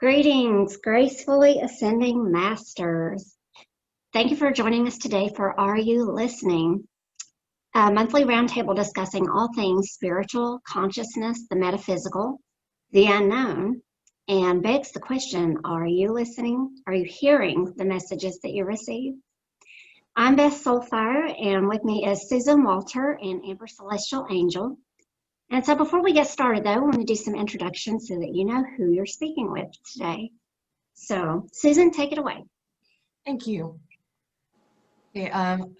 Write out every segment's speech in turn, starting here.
Greetings, gracefully ascending masters. Thank you for joining us today for Are You Listening? A monthly roundtable discussing all things spiritual, consciousness, the metaphysical, the unknown, and begs the question, are you listening? Are you hearing the messages that you receive? I'm Beth Soulfire, and with me is Susan Walter and Amber Celestial Angel. And so before we get started, though, I want to do some introductions so that you know who you're speaking with today. So, Susan, take it away. Thank you. Okay, I'm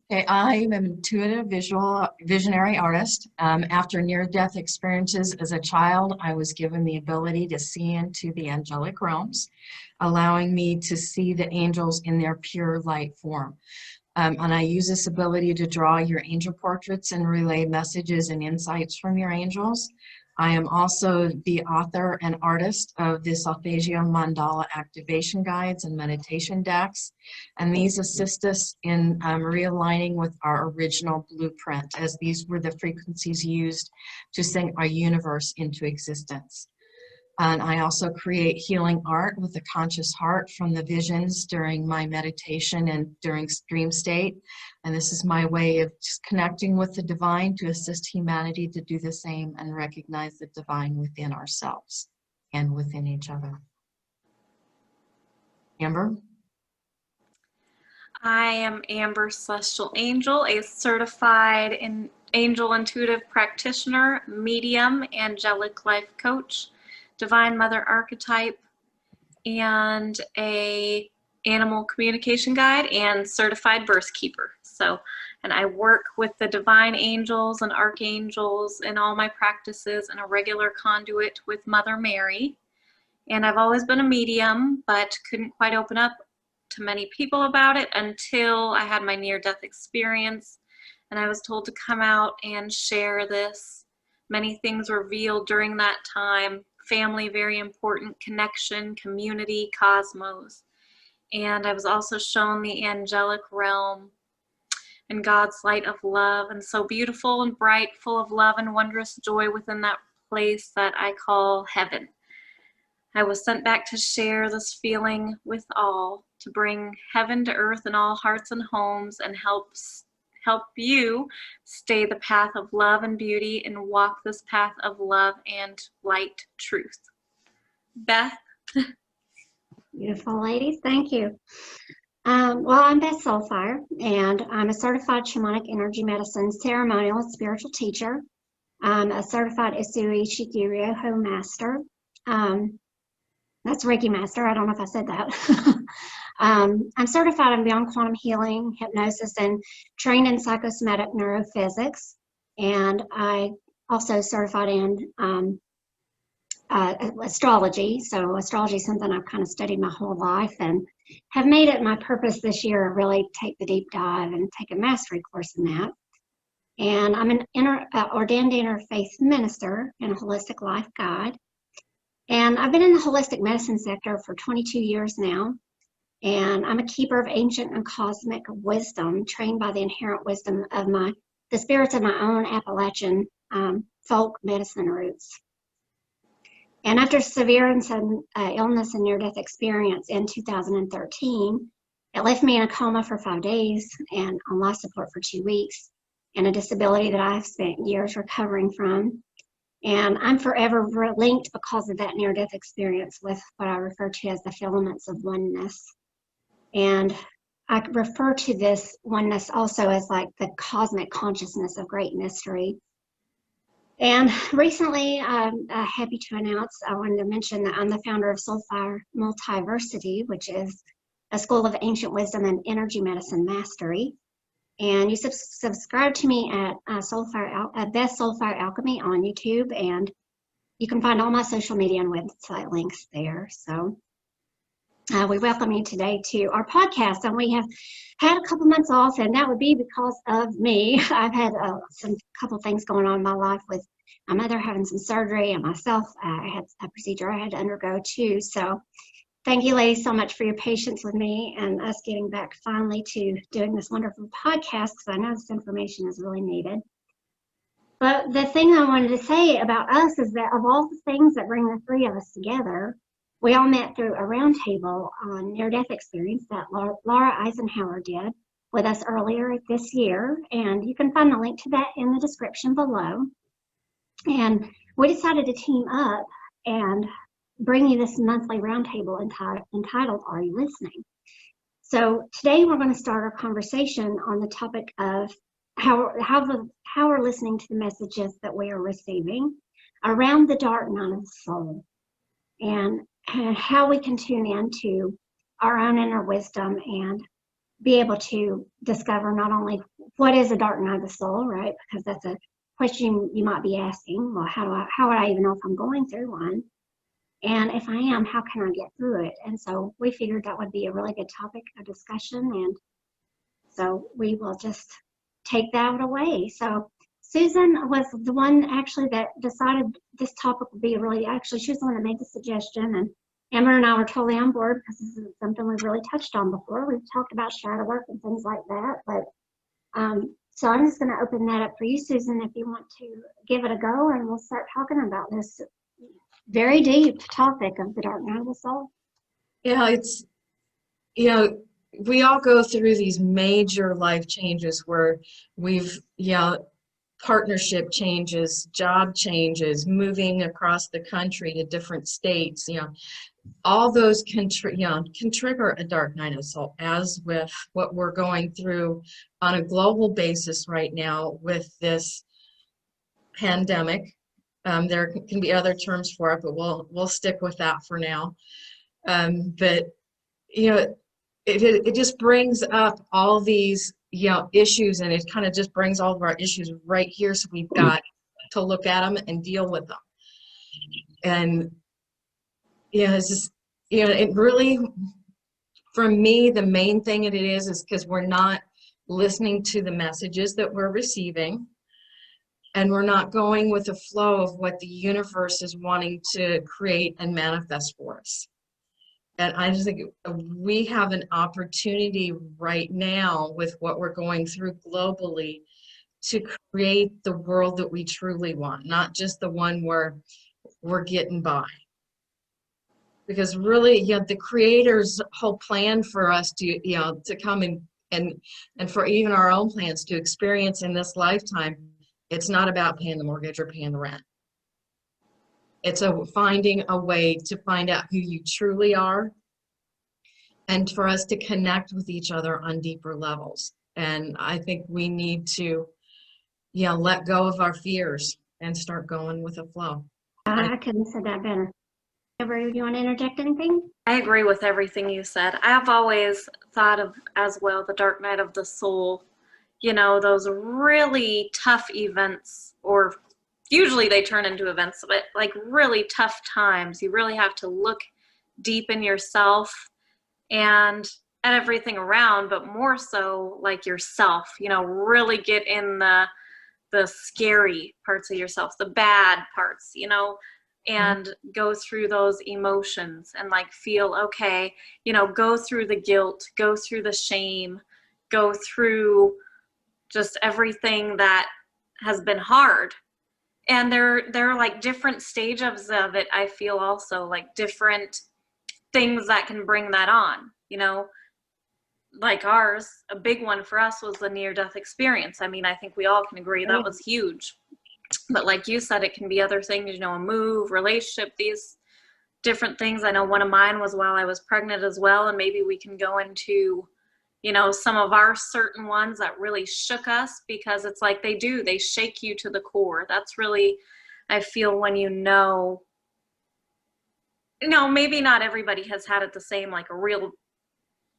an intuitive visionary artist. After near-death experiences as a child, I was given the ability to see into the angelic realms, allowing me to see the angels in their pure light form. And I use this ability to draw your angel portraits and relay messages and insights from your angels. I am also the author and artist of the Solfeggio Mandala activation guides and meditation decks. And these assist us in realigning with our original blueprint, as these were the frequencies used to sing our universe into existence. And I also create healing art with a conscious heart from the visions during my meditation and during dream state. And this is my way of just connecting with the divine to assist humanity to do the same and recognize the divine within ourselves and within each other. Amber? I am Amber Celestial Angel, a certified angel intuitive practitioner, medium, angelic life coach, divine mother archetype, and a animal communication guide and certified birth keeper. And I work with the divine angels and archangels in all my practices and a regular conduit with Mother Mary. And I've always been a medium, but couldn't quite open up to many people about it until I had my near-death experience. And I was told to come out and share this. Many things were revealed during that time. Family, very important, connection, community, cosmos. And I was also shown the angelic realm and God's light of love, and so beautiful and bright, full of love and wondrous joy within that place that I call heaven. I was sent back to share this feeling with all, to bring heaven to earth in all hearts and homes, and help you stay the path of love and beauty and walk this path of love and light truth. Beth? Beautiful ladies, thank you. Well, I'm Beth Soulfire, and I'm a certified shamanic energy medicine ceremonial and spiritual teacher. I'm a certified Isui Shikiryo master. That's Reiki master. I don't know if I said that. I'm certified in beyond quantum healing, hypnosis, and trained in psychosomatic neurophysics. And I also certified in astrology. So astrology is something I've kind of studied my whole life and have made it my purpose this year to really take the deep dive and take a mastery course in that. And I'm an ordained interfaith minister and a holistic life guide. And I've been in the holistic medicine sector for 22 years now. And I'm a keeper of ancient and cosmic wisdom, trained by the inherent wisdom of the spirits of my own Appalachian folk medicine roots. And after severe and sudden illness and near-death experience in 2013, it left me in a coma for 5 days and on life support for 2 weeks, and a disability that I've spent years recovering from. And I'm forever linked because of that near-death experience with what I refer to as the filaments of oneness. And I refer to this oneness also as like the cosmic consciousness of great mystery. And recently, I'm happy to announce, I wanted to mention that I'm the founder of Soulfire Multiversity, which is a school of ancient wisdom and energy medicine mastery. And you subscribe to me at Beth Soulfire Alchemy on YouTube, and you can find all my social media and website links there. So we welcome you today to our podcast, and we have had a couple months off, and that would be because of me. I've had couple things going on in my life with my mother having some surgery, and myself, I had a procedure I had to undergo too. So thank you, ladies, so much for your patience with me and us getting back finally to doing this wonderful podcast, because I know this information is really needed. But the thing I wanted to say about us is that of all the things that bring the three of us together, we all met through a roundtable on near-death experience that Laura Eisenhower did with us earlier this year. And you can find the link to that in the description below. And we decided to team up and bring you this monthly roundtable entitled, Are You Listening? So today we're going to start our conversation on the topic of how we're listening to the messages that we are receiving around the dark night of the soul, and how we can tune into our own inner wisdom and be able to discover not only what is a dark night of the soul, right? Because that's a question you might be asking. Well, how would I even know if I'm going through one? And if I am, how can I get through it? And so we figured that would be a really good topic of discussion. And so we will just take that away. So Susan was the one actually that decided this topic would be she was the one that made the suggestion. And Amber and I were totally on board because this is something we've really touched on before. We've talked about shadow work and things like that. But so I'm just going to open that up for you, Susan, if you want to give it a go, and we'll start talking about this very deep topic of the dark night of the soul. Yeah, it's, we all go through these major life changes where we've, partnership changes, job changes, moving across the country to different states, all those can trigger a dark night of the soul, as with what we're going through on a global basis right now with this pandemic. There can be other terms for it, but we'll stick with that for now. But it just brings up all these issues, and it kind of just brings all of our issues right here. So we've got to look at them and deal with them. And it's just it really, for me, the main thing it is because we're not listening to the messages that we're receiving. And we're not going with the flow of what the universe is wanting to create and manifest for us. And I just think we have an opportunity right now with what we're going through globally to create the world that we truly want, not just the one where we're getting by. Because really, the Creator's whole plan for us to come and for even our own plans to experience in this lifetime, it's not about paying the mortgage or paying the rent. It's finding a way to find out who you truly are, and for us to connect with each other on deeper levels. And I think we need to, let go of our fears and start going with the flow. I couldn't have said that better. Amber, do you want to interject anything? I agree with everything you said. I've always thought of as well the dark night of the soul, those really tough events, or usually they turn into events, but like really tough times. You really have to look deep in yourself and at everything around, but more so like yourself, really get in the scary parts of yourself, the bad parts, and go through those emotions and like feel okay, go through the guilt, go through the shame, go through just everything that has been hard. And there are like different stages of it. I feel also like different things that can bring that on, like ours, a big one for us was the near-death experience. I mean, I think we all can agree that was huge. But like you said, it can be other things, a move, relationship, these different things. I know one of mine was while I was pregnant as well, and maybe we can go into some of our certain ones that really shook us, because it's like they shake you to the core. That's really, I feel, when maybe not everybody has had it the same, like a real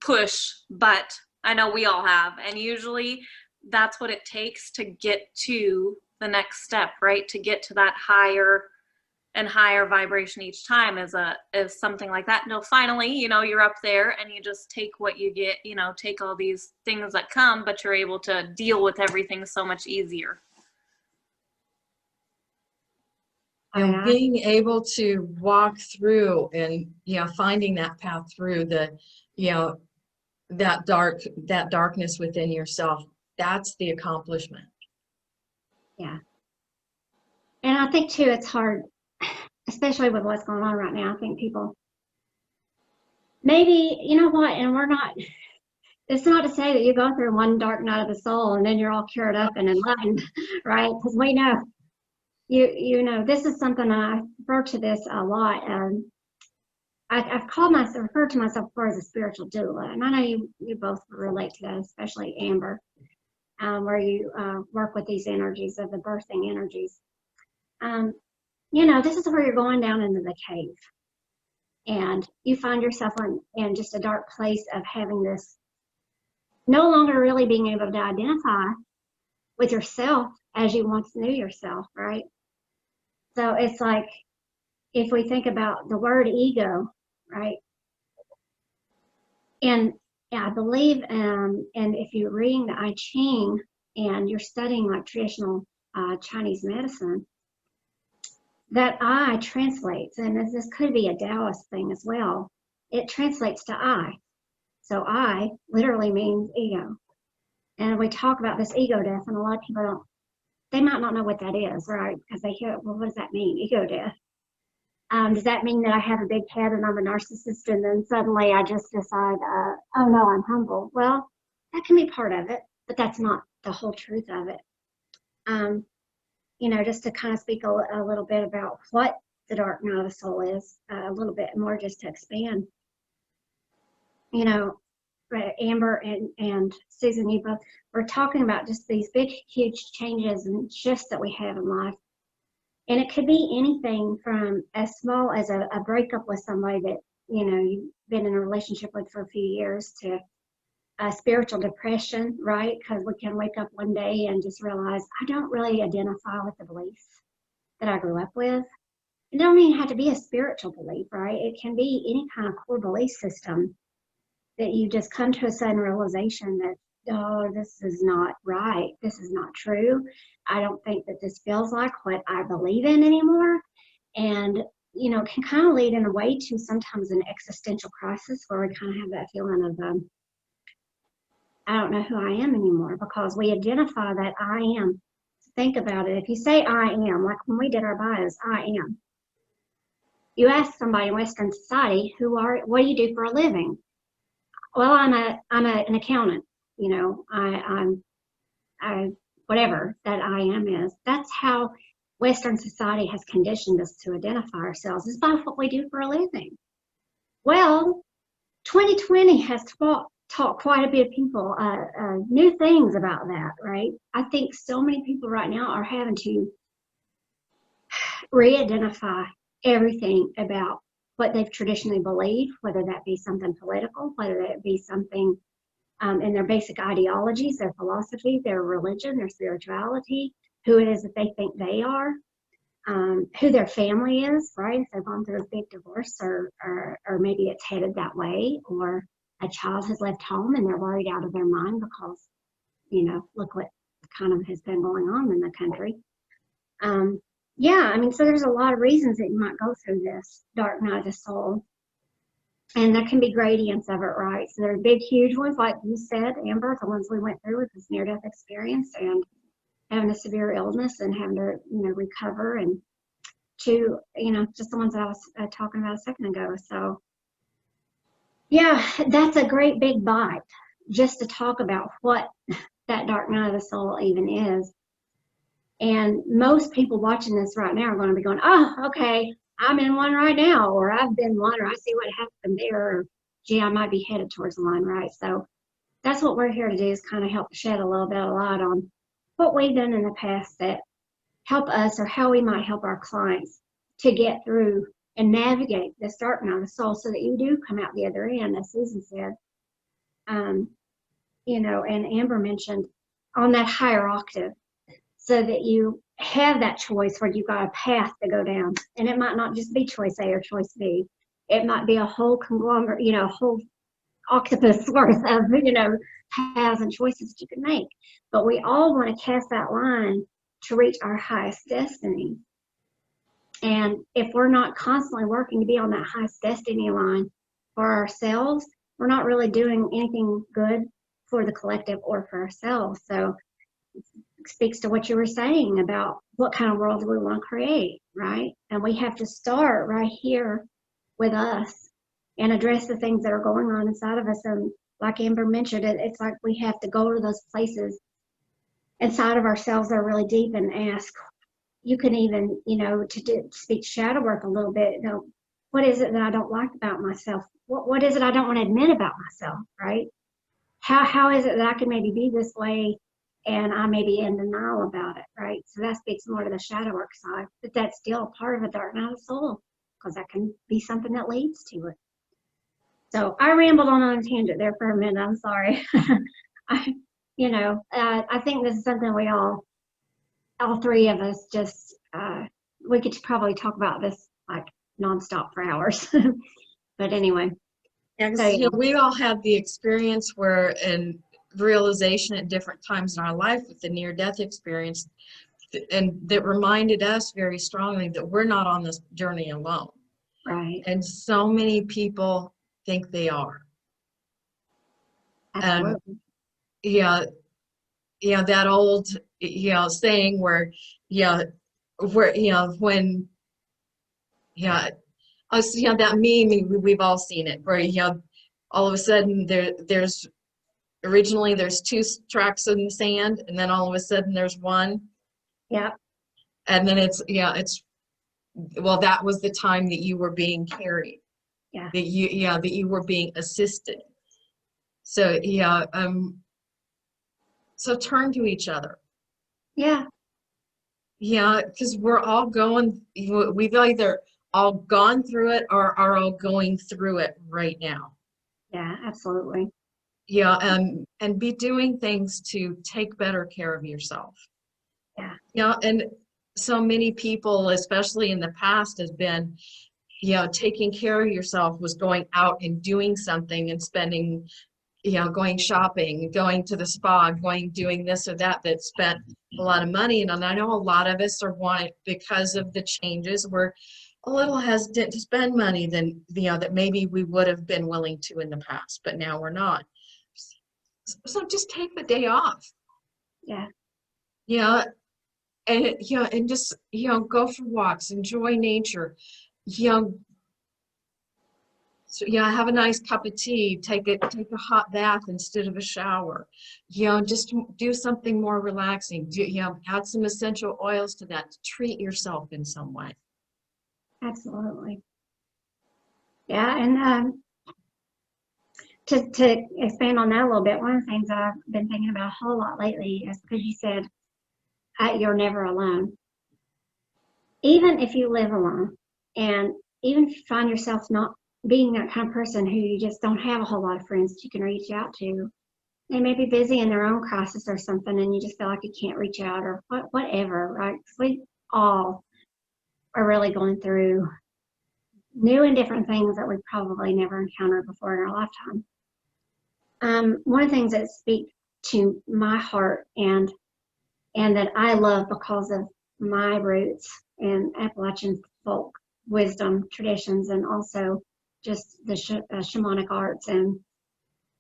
push, but I know we all have. And usually that's what it takes to get to the next step, right? To get to that higher and higher vibration each time is something like that until finally, you're up there and you just take what you get, take all these things that come, but you're able to deal with everything so much easier. And being able to walk through and, finding that path through that darkness within yourself, that's the accomplishment. Yeah. And I think too, it's hard, especially with what's going on right now. I think people, maybe, you know what, and we're not, it's not to say that you go through one dark night of the soul and then you're all cured up and enlightened, right? Because we know, you know, this is something I refer to this a lot. I've called myself, referred to myself before as a spiritual doula, and I know you both relate to that, especially Amber, where you work with these energies of the birthing energies. You know, this is where you're going down into the cave, and you find yourself in just a dark place of having this, no longer really being able to identify with yourself as you once knew yourself, right? So it's like, if we think about the word ego, right? And I believe, and if you're reading the I Ching and you're studying like traditional Chinese medicine, that I translates, and this could be a Taoist thing as well, it translates to I. So I literally means ego. And we talk about this ego death, and a lot of people don't, they might not know what that is, right? Because they hear, well, what does that mean, ego death? Does that mean that I have a big head and I'm a narcissist and then suddenly I just decide, oh no, I'm humble? Well, that can be part of it, but that's not the whole truth of it. You know, just to kind of speak a little bit about what the dark night of the soul is, a little bit more just to expand. You know, Amber and Susan, you both were talking about just these big, huge changes and shifts that we have in life. And it could be anything from as small as a breakup with somebody that, you know, you've been in a relationship with for a few years, to spiritual depression, right? Because we can wake up one day and just realize, I don't really identify with the beliefs that I grew up with. It don't even have to be a spiritual belief, right? It can be any kind of core belief system that you just come to a sudden realization that, oh, this is not right. This is not true. I don't think that this feels like what I believe in anymore. And, you know, it can kind of lead in a way to sometimes an existential crisis where we kind of have that feeling of, I don't know who I am anymore, because we identify that I am. Think about it. If you say I am, like when we did our bios, I am. You ask somebody in Western society, what do you do for a living? Well, I'm an accountant. You know, I whatever that I am is. That's how Western society has conditioned us to identify ourselves, is by what we do for a living. Well, 2020 has taught quite a bit of people new things about that, right? I think so many people right now are having to re-identify everything about what they've traditionally believed, whether that be something political, whether that be something in their basic ideologies, their philosophy, their religion, their spirituality, who it is that they think they are, who their family is, right? If they've gone through a big divorce, or maybe it's headed that way, or a child has left home and they're worried out of their mind because, you know, look what kind of has been going on in the country. Yeah, I mean, so there's a lot of reasons that you might go through this dark night of the soul. And there can be gradients of it, right? So there are big, huge ones, like you said, Amber, the ones we went through with this near-death experience and having a severe illness and having to, you know, recover, and to, you know, just the ones that I was talking about a second ago. So, yeah, that's a great big bite just to talk about what that dark night of the soul even is. And most people watching this right now are going to be going, oh, okay, I'm in one right now, or I've been one, or I see what happened there, or gee, I might be headed towards one, right? So that's what we're here to do, is kind of help shed a little bit of light on what we've done in the past that help us, or how we might help our clients to get through and navigate this dark night of the soul, so that you do come out the other end, as Susan said. You know, and Amber mentioned on that higher octave, so that you have that choice where you've got a path to go down. And it might not just be choice A or choice B. It might be a whole conglomerate, you know, a whole octopus worth of, you know, paths and choices that you can make. But we all want to cast that line to reach our highest destiny. And if we're not constantly working to be on that highest destiny line for ourselves, we're not really doing anything good for the collective or for ourselves. So speaks to what you were saying about what kind of world we want to create, right? And we have to start right here with us and address the things that are going on inside of us. And like Amber mentioned, it's like we have to go to those places inside of ourselves that are really deep and ask. You can even, to speak shadow work a little bit, what is it that I don't like about myself? What is it I don't want to admit about myself, right? How is it that I can maybe be this way and I may be in denial about it, right? So that speaks more to the shadow work side, but that's still a part of a dark night of the soul, because that can be something that leads to it. So I rambled on a tangent there for a minute. I'm sorry. I think this is something we all three of us just, we could probably talk about this like nonstop for hours. But anyway. Yeah, 'cause, So, we all had the experience where, and realization at different times in our life with the near-death experience, and that reminded us very strongly that we're not on this journey alone. right. And so many people think they are. And Absolutely. that old, saying where, when, us, that meme, we've all seen it, where, all of a sudden there's two tracks in the sand, and then all of a sudden there's one. Yeah. And then well, that was the time that you were being carried. Yeah. That you were being assisted. So, so turn to each other. Yeah. Yeah, because we're all we've either all gone through it or are all going through it right now. Yeah, absolutely. Yeah, and be doing things to take better care of yourself. Yeah. Yeah, and so many people, especially in the past, has been, taking care of yourself was going out and doing something and spending, going shopping, going to the spa, doing this or that spent a lot of money. And I know a lot of us are wanting, because of the changes, we're a little hesitant to spend money than, that maybe we would have been willing to in the past, but now we're not. So just take the day off. Yeah. And just, go for walks, enjoy nature, so, have a nice cup of tea, take a hot bath instead of a shower, just do something more relaxing, add some essential oils to that to treat yourself in some way. Absolutely. Yeah. And to expand on that a little bit, one of the things I've been thinking about a whole lot lately is because you said you're never alone. Even if you live alone, and even if you find yourself not being that kind of person who you just don't have a whole lot of friends that you can reach out to, they may be busy in their own crisis or something, and you just feel like you can't reach out or whatever, right? We all are really going through new and different things that we probably never encountered before in our lifetime. One of the things that speak to my heart and that I love because of my roots and Appalachian folk wisdom traditions, and also just the shamanic arts, and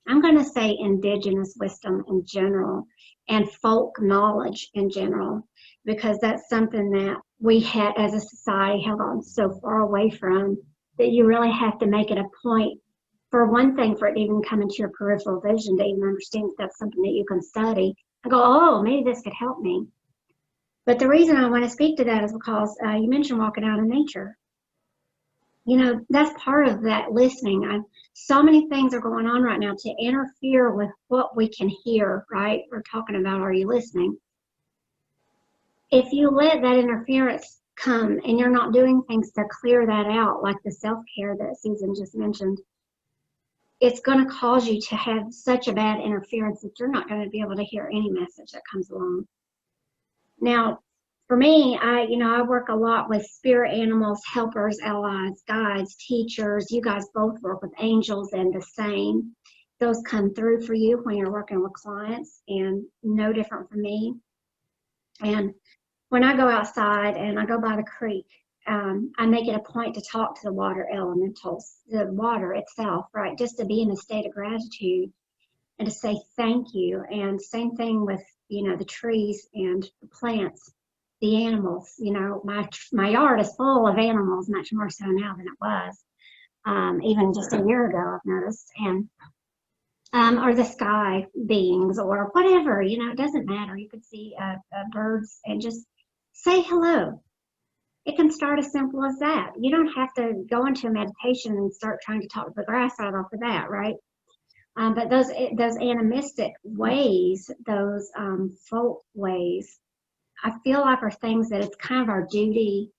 I'm going to say indigenous wisdom in general and folk knowledge in general, because that's something that we had as a society have gotten so far away from that you really have to make it a point, for one thing, for it to even come into your peripheral vision, to even understand that that's something that you can study and go, oh, maybe this could help me. But the reason I want to speak to that is because you mentioned walking out in nature. That's part of that listening. So many things are going on right now to interfere with what we can hear, right? We're talking about, are you listening? If you let that interference come and you're not doing things to clear that out, like the self-care that Susan just mentioned, it's going to cause you to have such a bad interference that you're not going to be able to hear any message that comes along. Now, for me, I work a lot with spirit animals, helpers, allies, guides, teachers. You guys both work with angels, and the same. Those come through for you when you're working with clients, and no different from me. And when I go outside and I go by the creek, I make it a point to talk to the water elementals, the water itself, right? Just to be in a state of gratitude and to say thank you. And same thing with the trees and the plants, the animals. My yard is full of animals, much more so now than it was even just a year ago, I've noticed. And or the sky beings or whatever, it doesn't matter. You could see birds and just say hello. It can start as simple as that. You don't have to go into a meditation and start trying to talk to the grass right off the bat, right? But those animistic ways, those folk ways, I feel like are things that it's kind of our duty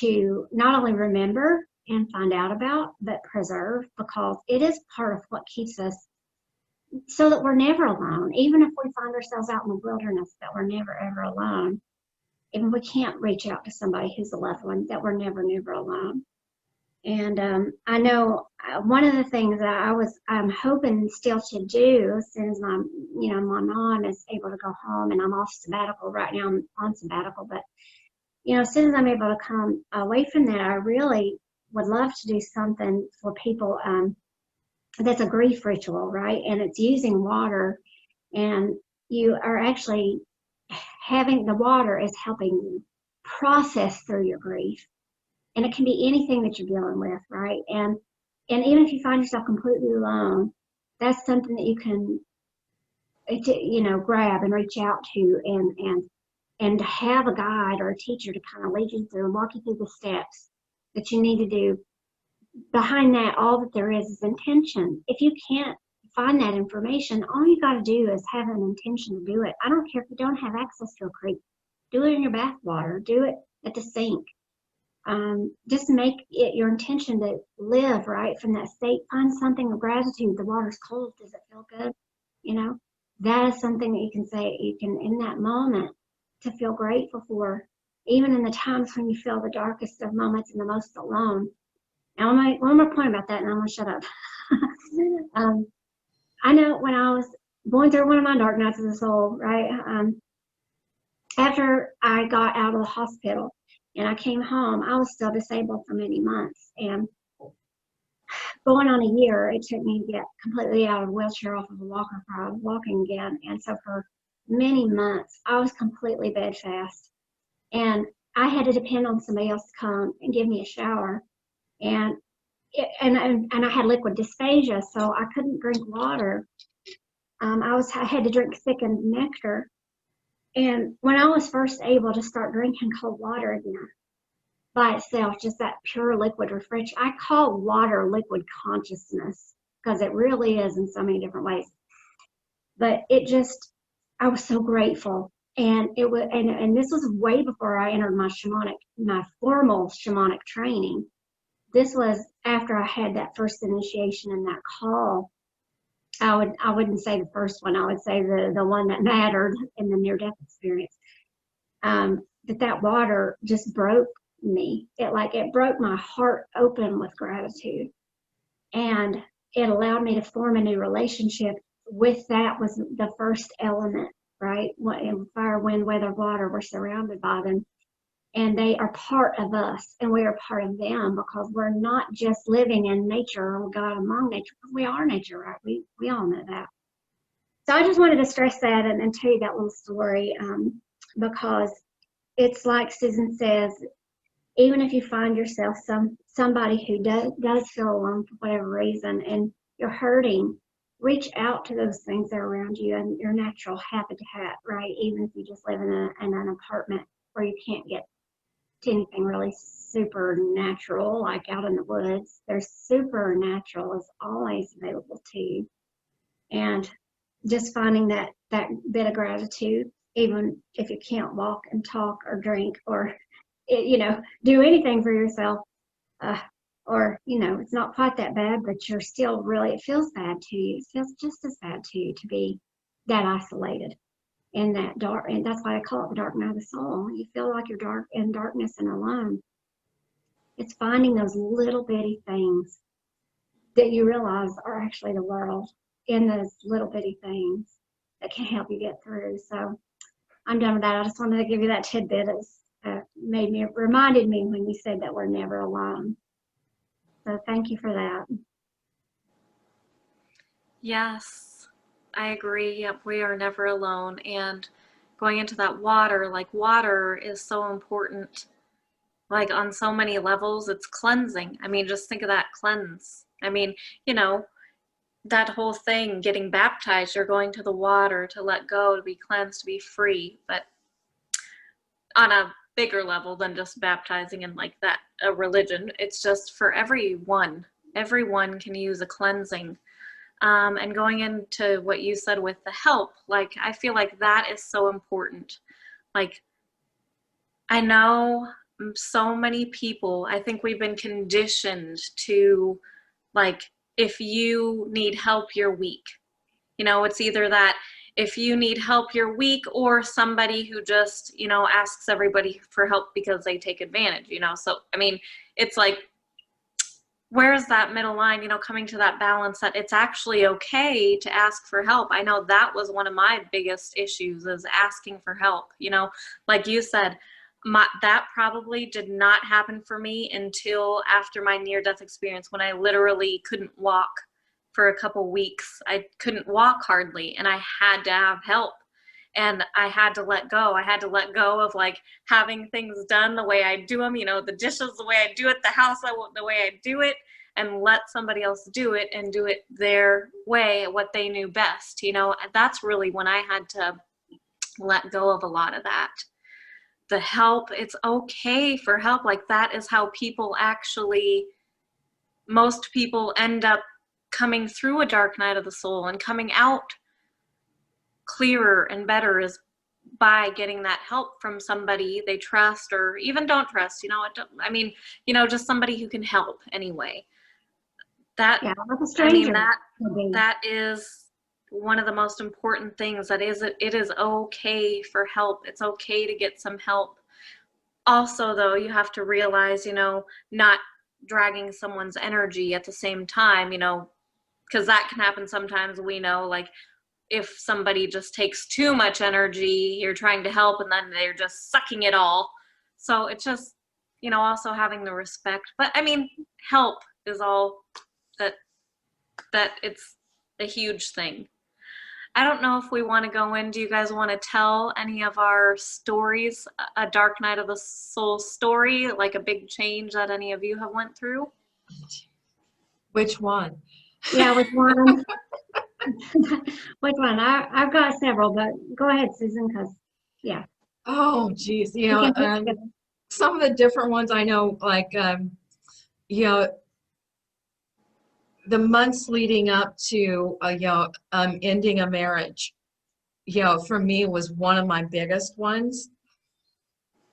to not only remember and find out about, but preserve, because it is part of what keeps us so that we're never alone. Even if we find ourselves out in the wilderness, that we're never, ever alone. Even we can't reach out to somebody who's a loved one, that we're never, never alone. And I know one of the things that I'm hoping still to do as soon as my mom is able to go home, and I'm off sabbatical right now. I'm on sabbatical, but as soon as I'm able to come away from that, I really would love to do something for people that's a grief ritual, right? And it's using water, and you are actually having the water is helping you process through your grief. And it can be anything that you're dealing with, right? And even if you find yourself completely alone, that's something that you can, grab and reach out to and have a guide or a teacher to kind of lead you through and walk you through the steps that you need to do. Behind that, all that there is intention. If you can't find that information, all you got to do is have an intention to do it. I don't care if you don't have access to a creek. Do it in your bath water. Do it at the sink. Just make it your intention to live right from that state. Find something of gratitude. The water's cold. Does it feel good? That is something that you can say, you can, in that moment, to feel grateful for, even in the times when you feel the darkest of moments and the most alone. Now, one more point about that, and I'm going to shut up. I know when I was going through one of my dark nights of the soul, right, after I got out of the hospital and I came home, I was still disabled for many months. And going on a year, it took me to get completely out of the wheelchair, off of a walker, for I was walking again. And so for many months, I was completely bedfast. And I had to depend on somebody else to come and give me a shower. And I had liquid dysphagia, so I couldn't drink water. I had to drink thickened nectar. And when I was first able to start drinking cold water again by itself, just that pure liquid refresh, I call water liquid consciousness, because it really is in so many different ways. But I was so grateful. And it was, and this was way before I entered my formal shamanic training. This was after I had that first initiation and that call. I wouldn't say the first one. I would say the one that mattered in the near-death experience. That water just broke me. It broke my heart open with gratitude, and it allowed me to form a new relationship with that. Was the first element, right? Fire, wind, weather, water. We're surrounded by them. And they are part of us, and we are part of them, because we're not just living in nature or God among nature, because we are nature, right? We all know that. So I just wanted to stress that and tell you that little story, because it's like Susan says, even if you find yourself somebody who does feel alone for whatever reason, and you're hurting, reach out to those things that are around you and your natural habitat, right? Even if you just live in an apartment where you can't get to anything really supernatural, like out in the woods, there's supernatural is always available to you. And just finding that bit of gratitude, even if you can't walk and talk or drink or do anything for yourself, or it's not quite that bad, but you're still really, it feels bad to you. It feels just as bad to you to be that isolated in that dark, and that's why I call it the dark night of the soul. You feel like you're in darkness and alone. It's finding those little bitty things that you realize are actually the world, in those little bitty things that can help you get through. So I'm done with that. I just wanted to give you that tidbit. It reminded me when you said that we're never alone. So thank you for that. Yes, I agree. Yep, we are never alone. And going into that water, like water is so important, like on so many levels. It's cleansing. I mean, just think of that cleanse. I mean, you know, that whole thing, getting baptized, you're going to the water to let go, to be cleansed, to be free. But on a bigger level than just baptizing in like that, a religion, it's just for everyone. Everyone can use a cleansing. And going into what you said with the help, like, I feel like that is so important. Like, I know so many people, I think we've been conditioned to, like, if you need help, you're weak. You know, it's either that if you need help, you're weak, or somebody who just, you know, asks everybody for help because they take advantage, you know? So, I mean, it's like, where's that middle line, you know, coming to that balance that it's actually okay to ask for help. I know that was one of my biggest issues, is asking for help. You know, like you said, that probably did not happen for me until after my near-death experience, when I literally couldn't walk for a couple weeks. I couldn't walk hardly, and I had to have help. And I had to let go. I had to let go of like having things done the way I do them, you know, the dishes the way I do it, the house the way I do it, and let somebody else do it and do it their way, what they knew best. You know, that's really when I had to let go of a lot of that. The help, it's okay for help. Like, that is how people actually, most people end up coming through a dark night of the soul and coming out clearer and better, is by getting that help from somebody they trust, or even don't trust, you know. I mean, you know, just somebody who can help anyway. That, Yeah, like a I mean, stranger. that is one of the most important things. That is, it is okay for help. It's okay to get some help. Also, though, you have to realize, you know, not dragging someone's energy at the same time, you know, because that can happen sometimes. We know, like, if somebody just takes too much energy, you're trying to help, and then they're just sucking it all. So it's just, you know, also having the respect. But I mean, help is all that it's a huge thing. I don't know if we want to go in. Do you guys want to tell any of our stories, a dark night of the soul story, like a big change that any of you have went through? Which one? Yeah, which one? Which one? I've got several, but go ahead, Susan, because, yeah. Oh, geez. You we know, can put together. some of the different ones I know, like, you know, the months leading up to, you know, ending a marriage, you know, for me was one of my biggest ones.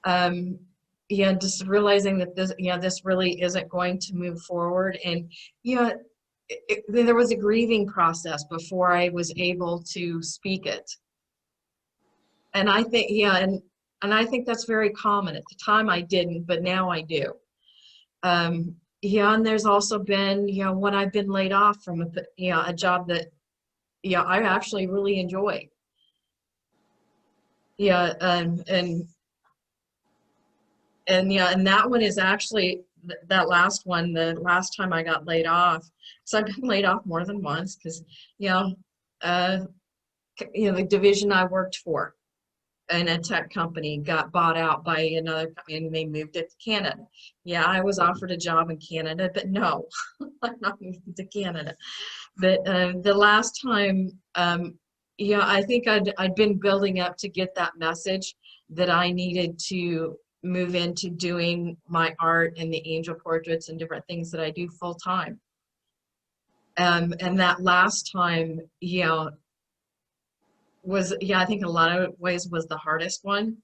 Yeah, just realizing that this, you know, this really isn't going to move forward. And, you know, there was a grieving process before I was able to speak it. And I think, yeah, and I think that's very common. At the time I didn't, but now I do. Yeah, and there's also been, you know, when I've been laid off from a, you know, a job that, yeah, I actually really enjoy. Yeah, and yeah, and that one is actually that last one, the last time I got laid off. So I've been laid off more than once because, uh, you know, the division I worked for in a tech company got bought out by another company, and they moved it to Canada. Yeah, I was offered a job in Canada, but no, I'm not moving to Canada. But the last time, yeah, I think I'd been building up to get that message that I needed to move into doing my art and the angel portraits and different things that I do full time. And that last time, you know, was, yeah, I think in a lot of ways was the hardest one,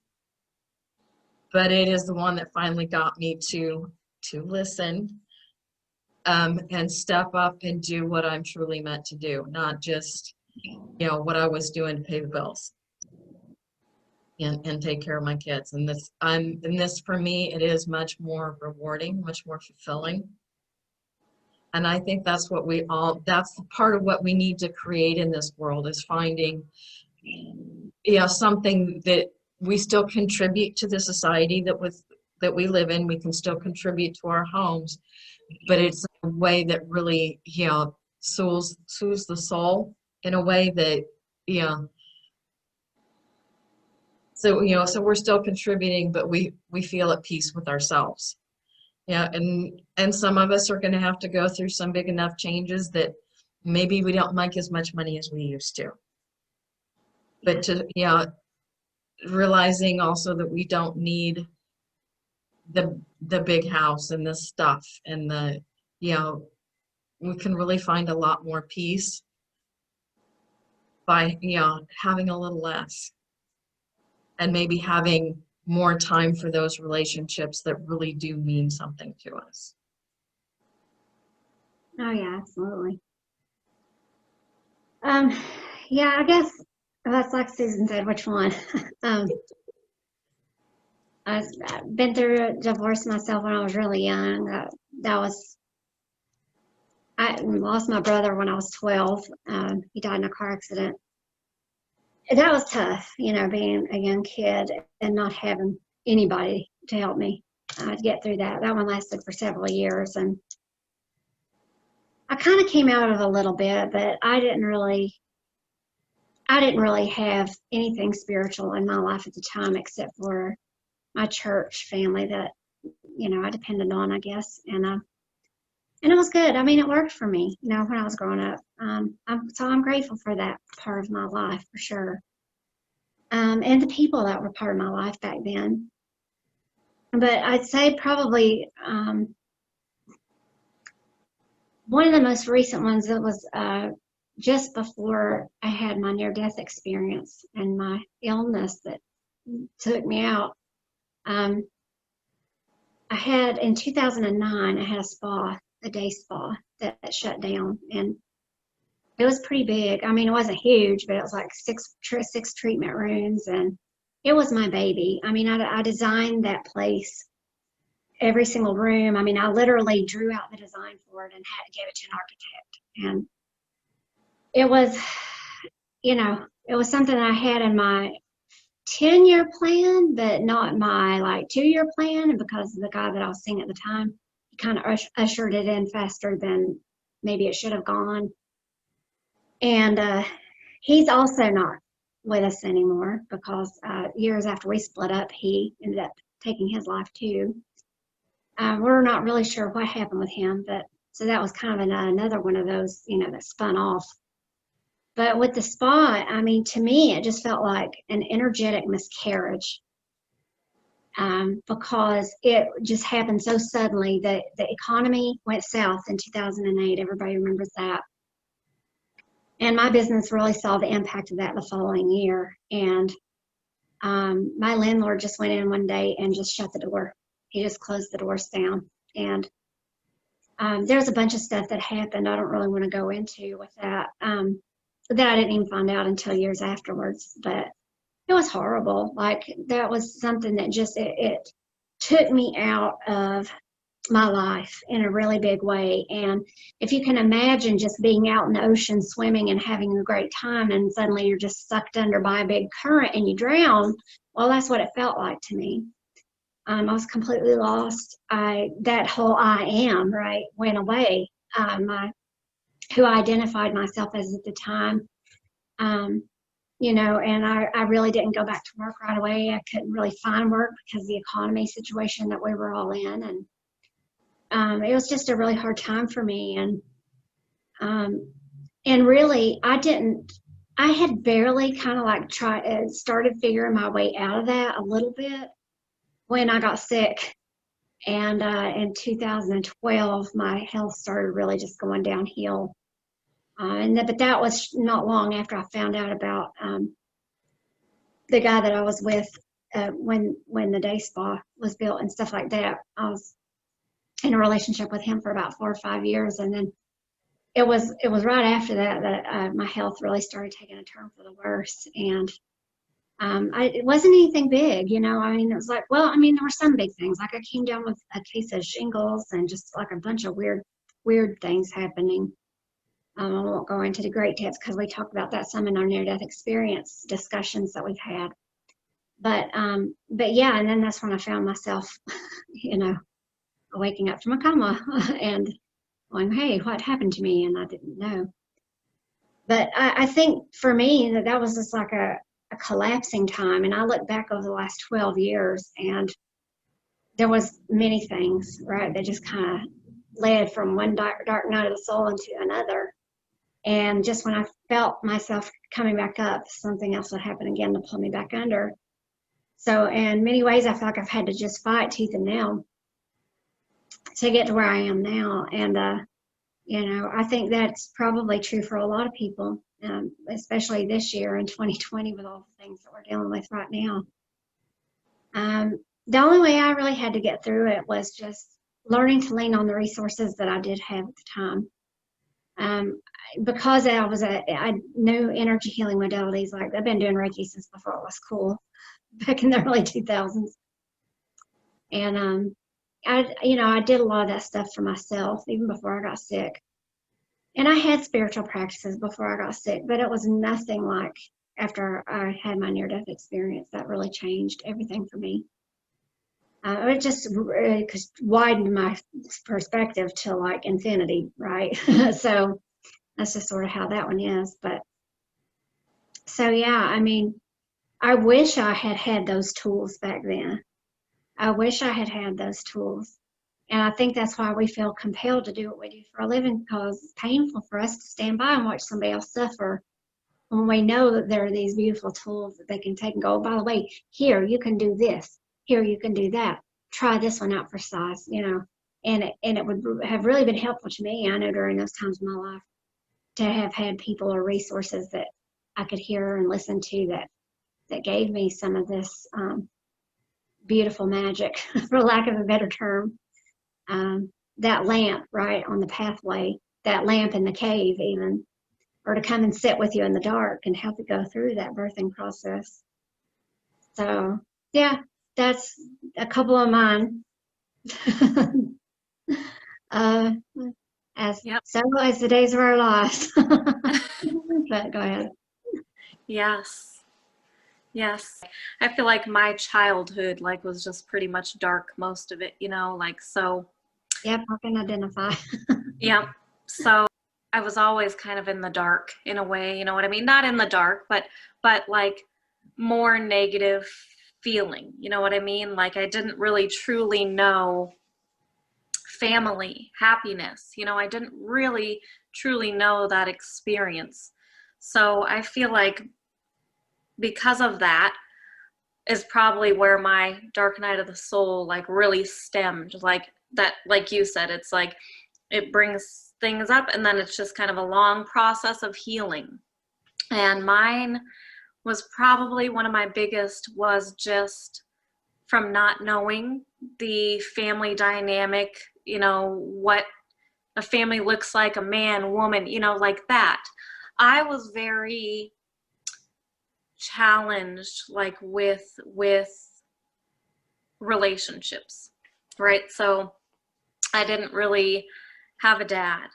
but it is the one that finally got me to listen, and step up and do what I'm truly meant to do, not just, you know, what I was doing to pay the bills and take care of my kids. And this for me, it is much more rewarding, much more fulfilling. And I think that's what that's part of what we need to create in this world, is finding, you know, something that we still contribute to the society that we live in. We can still contribute to our homes, but it's a way that really, you know, soothes the soul in a way that, you know, So, so we're still contributing, but we feel at peace with ourselves. Yeah, and some of us are going to have to go through some big enough changes that maybe we don't make as much money as we used to. But realizing also that we don't need the big house and the stuff and we can really find a lot more peace by having a little less, and maybe having more time for those relationships that really do mean something to us. Oh yeah, absolutely. Yeah, I guess that's like Susan said, which one? I've been through a divorce myself when I was really young. I lost my brother when I was 12. He died in a car accident. That was tough, being a young kid and not having anybody to help me to get through that. That one lasted for several years, and I kind of came out of it a little bit, but I didn't really have anything spiritual in my life at the time except for my church family that I depended on, I guess, and it was good. I mean, it worked for me, when I was growing up. So I'm grateful for that part of my life for sure, and the people that were part of my life back then. But I'd say probably one of the most recent ones that was just before I had my near-death experience and my illness that took me out. In 2009, I had a day spa that shut down, and it was pretty big. I mean, it wasn't huge, but it was like six treatment rooms, and it was my baby. I mean, I designed that place, every single room. I mean, I literally drew out the design for it and gave it to an architect. And it was, it was something I had in my 10-year plan, but not my 2-year plan. And because the guy that I was seeing at the time, he kind of ushered it in faster than maybe it should have gone. And he's also not with us anymore because years after we split up, he ended up taking his life too. We're not really sure what happened with him, but so that was kind of another one of those, that spun off. But with the spa, I mean, to me, it just felt like an energetic miscarriage because it just happened so suddenly that the economy went south in 2008. Everybody remembers that. And my business really saw the impact of that the following year. And my landlord just went in one day and just shut the door. He just closed the doors down. And there's a bunch of stuff that happened I don't really want to go into with that, that I didn't even find out until years afterwards. But it was horrible. Like, that was something that just, it took me out of my life in a really big way. And if you can imagine just being out in the ocean swimming and having a great time, and suddenly you're just sucked under by a big current and you drown, well, that's what it felt like to me. I was completely lost. That whole I am, right, went away. Who I identified myself as at the time, and I really didn't go back to work right away. I couldn't really find work because of the economy situation that we were all in, and it was just a really hard time for me. And really, I had barely kind of started figuring my way out of that a little bit when I got sick. And in 2012, my health started really just going downhill. But that was not long after I found out about the guy that I was with when the day spa was built and stuff like that. I was in a relationship with him for about 4 or 5 years, and then it was right after that my health really started taking a turn for the worse. And it wasn't anything big, I mean, it was like, well, I mean, there were some big things. Like, I came down with a case of shingles and just like a bunch of weird things happening. I won't go into the great depths because we talked about that some in our near-death experience discussions that we've had. But yeah, and then that's when I found myself, waking up from a coma and going, hey, what happened to me? And I didn't know. But I think for me that was just like a collapsing time. And I look back over the last 12 years, and there was many things, right, that just kind of led from one dark night of the soul into another. And just when I felt myself coming back up, something else would happen again to pull me back under. So in many ways, I feel like I've had to just fight tooth and nail to get to where I am now. And, I think that's probably true for a lot of people, especially this year in 2020 with all the things that we're dealing with right now. The only way I really had to get through it was just learning to lean on the resources that I did have at the time. Because I knew energy healing modalities, like I've been doing Reiki since before it was cool, back in the early 2000s. And I did a lot of that stuff for myself even before I got sick. And I had spiritual practices before I got sick, but it was nothing like after I had my near-death experience. That really changed everything for me. It just widened my perspective to like infinity, right? So that's just sort of how that one is. But so, yeah, I mean, I wish I had had those tools back then. I wish I had had those tools. And I think that's why we feel compelled to do what we do for a living, because it's painful for us to stand by and watch somebody else suffer when we know that there are these beautiful tools that they can take and go, by the way, here, you can do this. Here, you can do that. Try this one out for size, And it would have really been helpful to me, I know, during those times in my life, to have had people or resources that I could hear and listen to that gave me some of this beautiful magic, for lack of a better term. That lamp, right, on the pathway, that lamp in the cave even, or to come and sit with you in the dark and help you go through that birthing process. So, yeah, that's a couple of mine. As several as the days of our lives. But go ahead. Yes. I feel like my childhood was just pretty much dark, most of it, so. Yep, I can identify. Yeah. So I was always kind of in the dark in a way, you know what I mean? Not in the dark, but like more negative feeling, you know what I mean? Like I didn't really truly know family, happiness, I didn't really truly know that experience. So I feel like because of that is probably where my dark night of the soul really stemmed, that, like you said, it's like it brings things up and then it's just kind of a long process of healing. And mine was probably one of my biggest was just from not knowing the family dynamic, what a family looks like, a man, woman, like that. I was very challenged with relationships, right? So I didn't really have a dad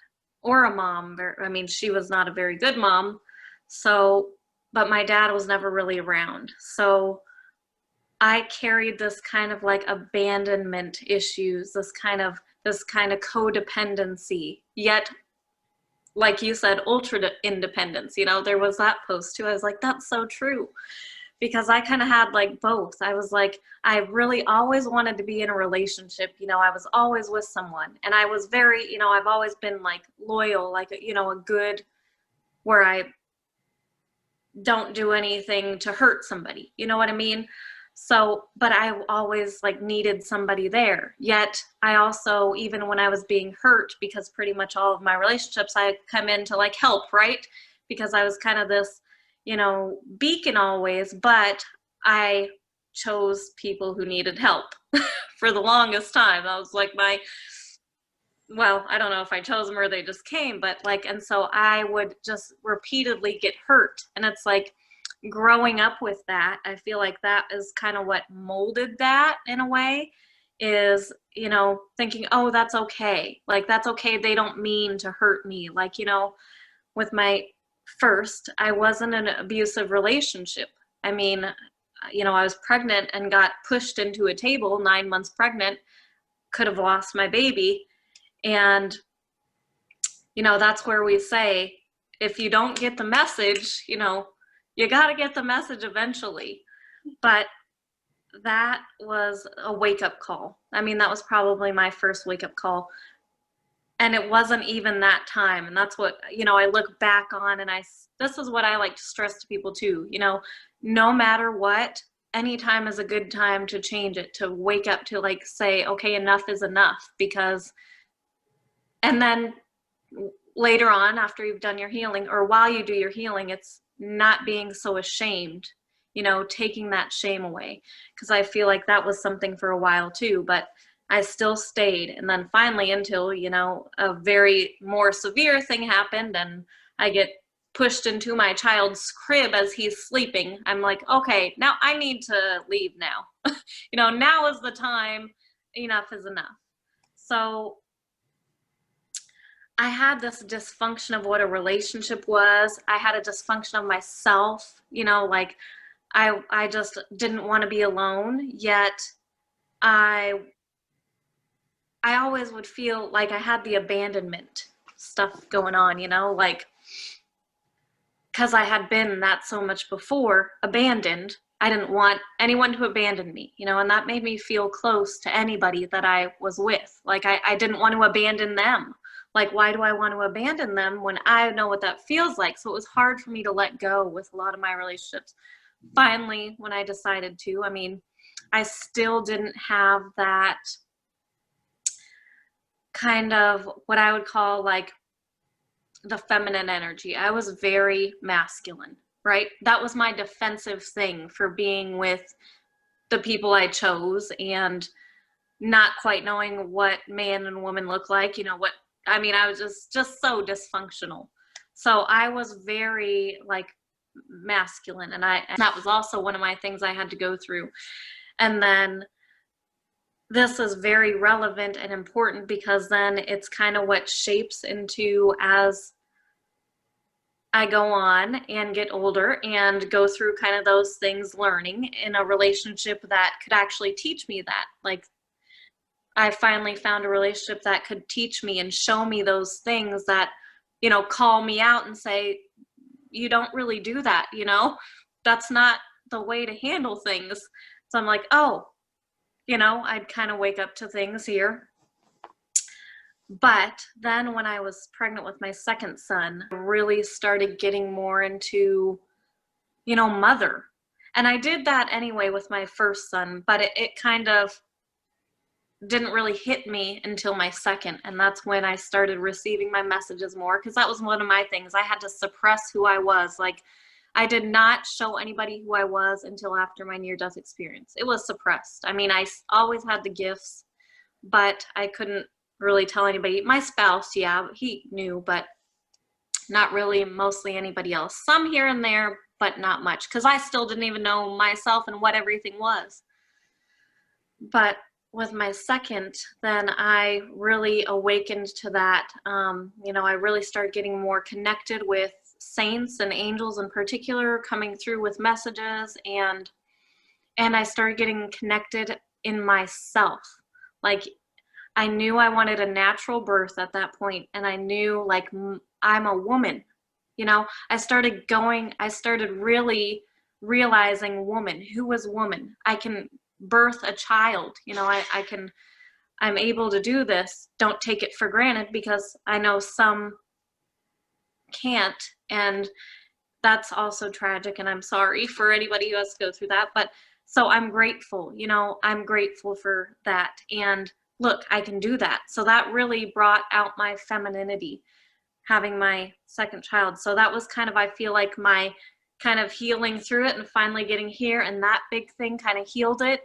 or a mom. I mean, she was not a very good mom. So, but my dad was never really around. So I carried this kind of abandonment issues, this kind of codependency, yet like you said, ultra independence. There was that post too. I was like, that's so true. Because I kind of had both. I was like, I really always wanted to be in a relationship. I was always with someone. And I was very, I've always been loyal, a good, where I don't do anything to hurt somebody. You know what I mean? So, but I always needed somebody there. Yet I also, even when I was being hurt, because pretty much all of my relationships, I come in to help, right? Because I was kind of this, beacon always, but I chose people who needed help for the longest time. That was well, I don't know if I chose them or they just came, but and so I would just repeatedly get hurt. And it's growing up with that, I feel like that is kind of what molded that in a way, is, thinking, oh, that's okay. That's okay. They don't mean to hurt me. With my first, I wasn't in an abusive relationship. I mean, I was pregnant and got pushed into a table, 9 months pregnant, could have lost my baby. And, that's where we say, if you don't get the message, you got to get the message eventually. But that was a wake-up call. I mean, that was probably my first wake-up call. And it wasn't even that time. And that's what, you know, I look back on, and this is what I like to stress to people too. You know, no matter what, any time is a good time to change it, to wake up, to like say, okay, enough is enough. Because, and then later on, after you've done your healing, or while you do your healing, it's not being so ashamed, you know, taking that shame away. Because I feel like that was something for a while too, but I still stayed. And then finally, until, you know, a very more severe thing happened and I get pushed into my child's crib as he's sleeping, I'm like, okay, now I need to leave now. You know, now is the time, enough is enough. So I had this dysfunction of what a relationship was. I had a dysfunction of myself, you know, like I just didn't want to be alone, yet I always would feel like I had the abandonment stuff going on, you know, like, because I had been that so much before, abandoned. I didn't want anyone to abandon me, you know, and that made me feel close to anybody that I was with. Like, I didn't want to abandon them. Like, why do I want to abandon them when I know what that feels like? So it was hard for me to let go with a lot of my relationships. Finally, when I decided to, I mean, I still didn't have that kind of what I would call like the feminine energy. I was very masculine, right? That was my defensive thing for being with the people I chose and not quite knowing what man and woman look like, you know, I was just so dysfunctional. So I was very like masculine, and that was also one of my things I had to go through. And then this is very relevant and important because then it's kind of what shapes into as I go on and get older and go through kind of those things, learning in a relationship that could actually teach me that. Like, I finally found a relationship that could teach me and show me those things that, you know, call me out and say, you don't really do that, you know, that's not the way to handle things. So I'm like, oh, you know, I'd kind of wake up to things here. But then when I was pregnant with my second son, I really started getting more into, you know, mother. And I did that anyway with my first son, but it kind of didn't really hit me until my second. And that's when I started receiving my messages more, because that was one of my things. I had to suppress who I was. Like, I did not show anybody who I was until after my near-death experience. It was suppressed. I mean, I always had the gifts, but I couldn't really tell anybody. My spouse, yeah, he knew, but not really mostly anybody else. Some here and there, but not much, because I still didn't even know myself and what everything was. But with my second, then I really awakened to that. You know, I really started getting more connected with saints and angels in particular, coming through with messages, and I started getting connected in myself. Like, I knew I wanted a natural birth at that point, and I knew, like, I'm a woman. You know, I started really realizing woman. Who was woman? I can birth a child. You know, I'm able to do this. Don't take it for granted, because I know some can't, and that's also tragic, and I'm sorry for anybody who has to go through that. But so I'm grateful, you know, I'm grateful for that. And look, I can do that. So that really brought out my femininity, having my second child. So that was kind of, I feel like, my kind of healing through it and finally getting here, and that big thing kind of healed it.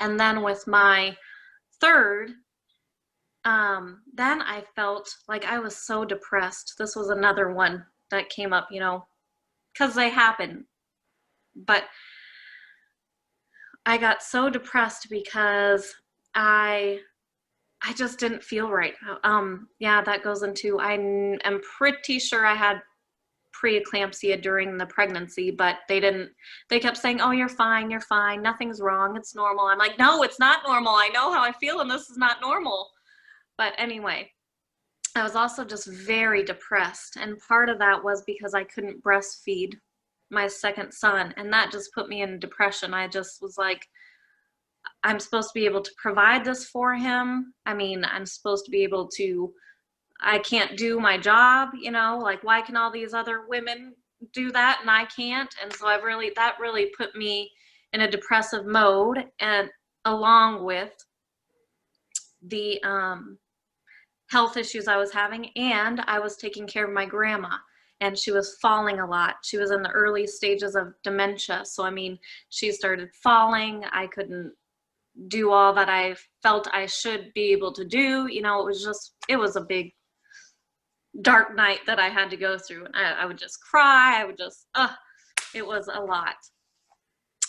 And then with my third, then I felt like I was so depressed. This was another one that came up, you know, because they happen. But I got so depressed because I just didn't feel right. Yeah, that goes into, I'm pretty sure I had preeclampsia during the pregnancy, but they kept saying, oh, you're fine, nothing's wrong, it's normal. I'm like, no, it's not normal. I know how I feel, and this is not normal. But anyway, I was also just very depressed, and part of that was because I couldn't breastfeed my second son, and that just put me in depression. I just was like, I'm supposed to be able to provide this for him. I mean, I'm supposed to be able to, I can't do my job, you know, like why can all these other women do that and I can't? And so that really put me in a depressive mode, and along with the health issues I was having, and I was taking care of my grandma, and she was falling a lot. She was in the early stages of dementia. So, I mean, she started falling. I couldn't do all that I felt I should be able to do. You know, it was a big dark night that I had to go through. And I would just cry. I would just, it was a lot.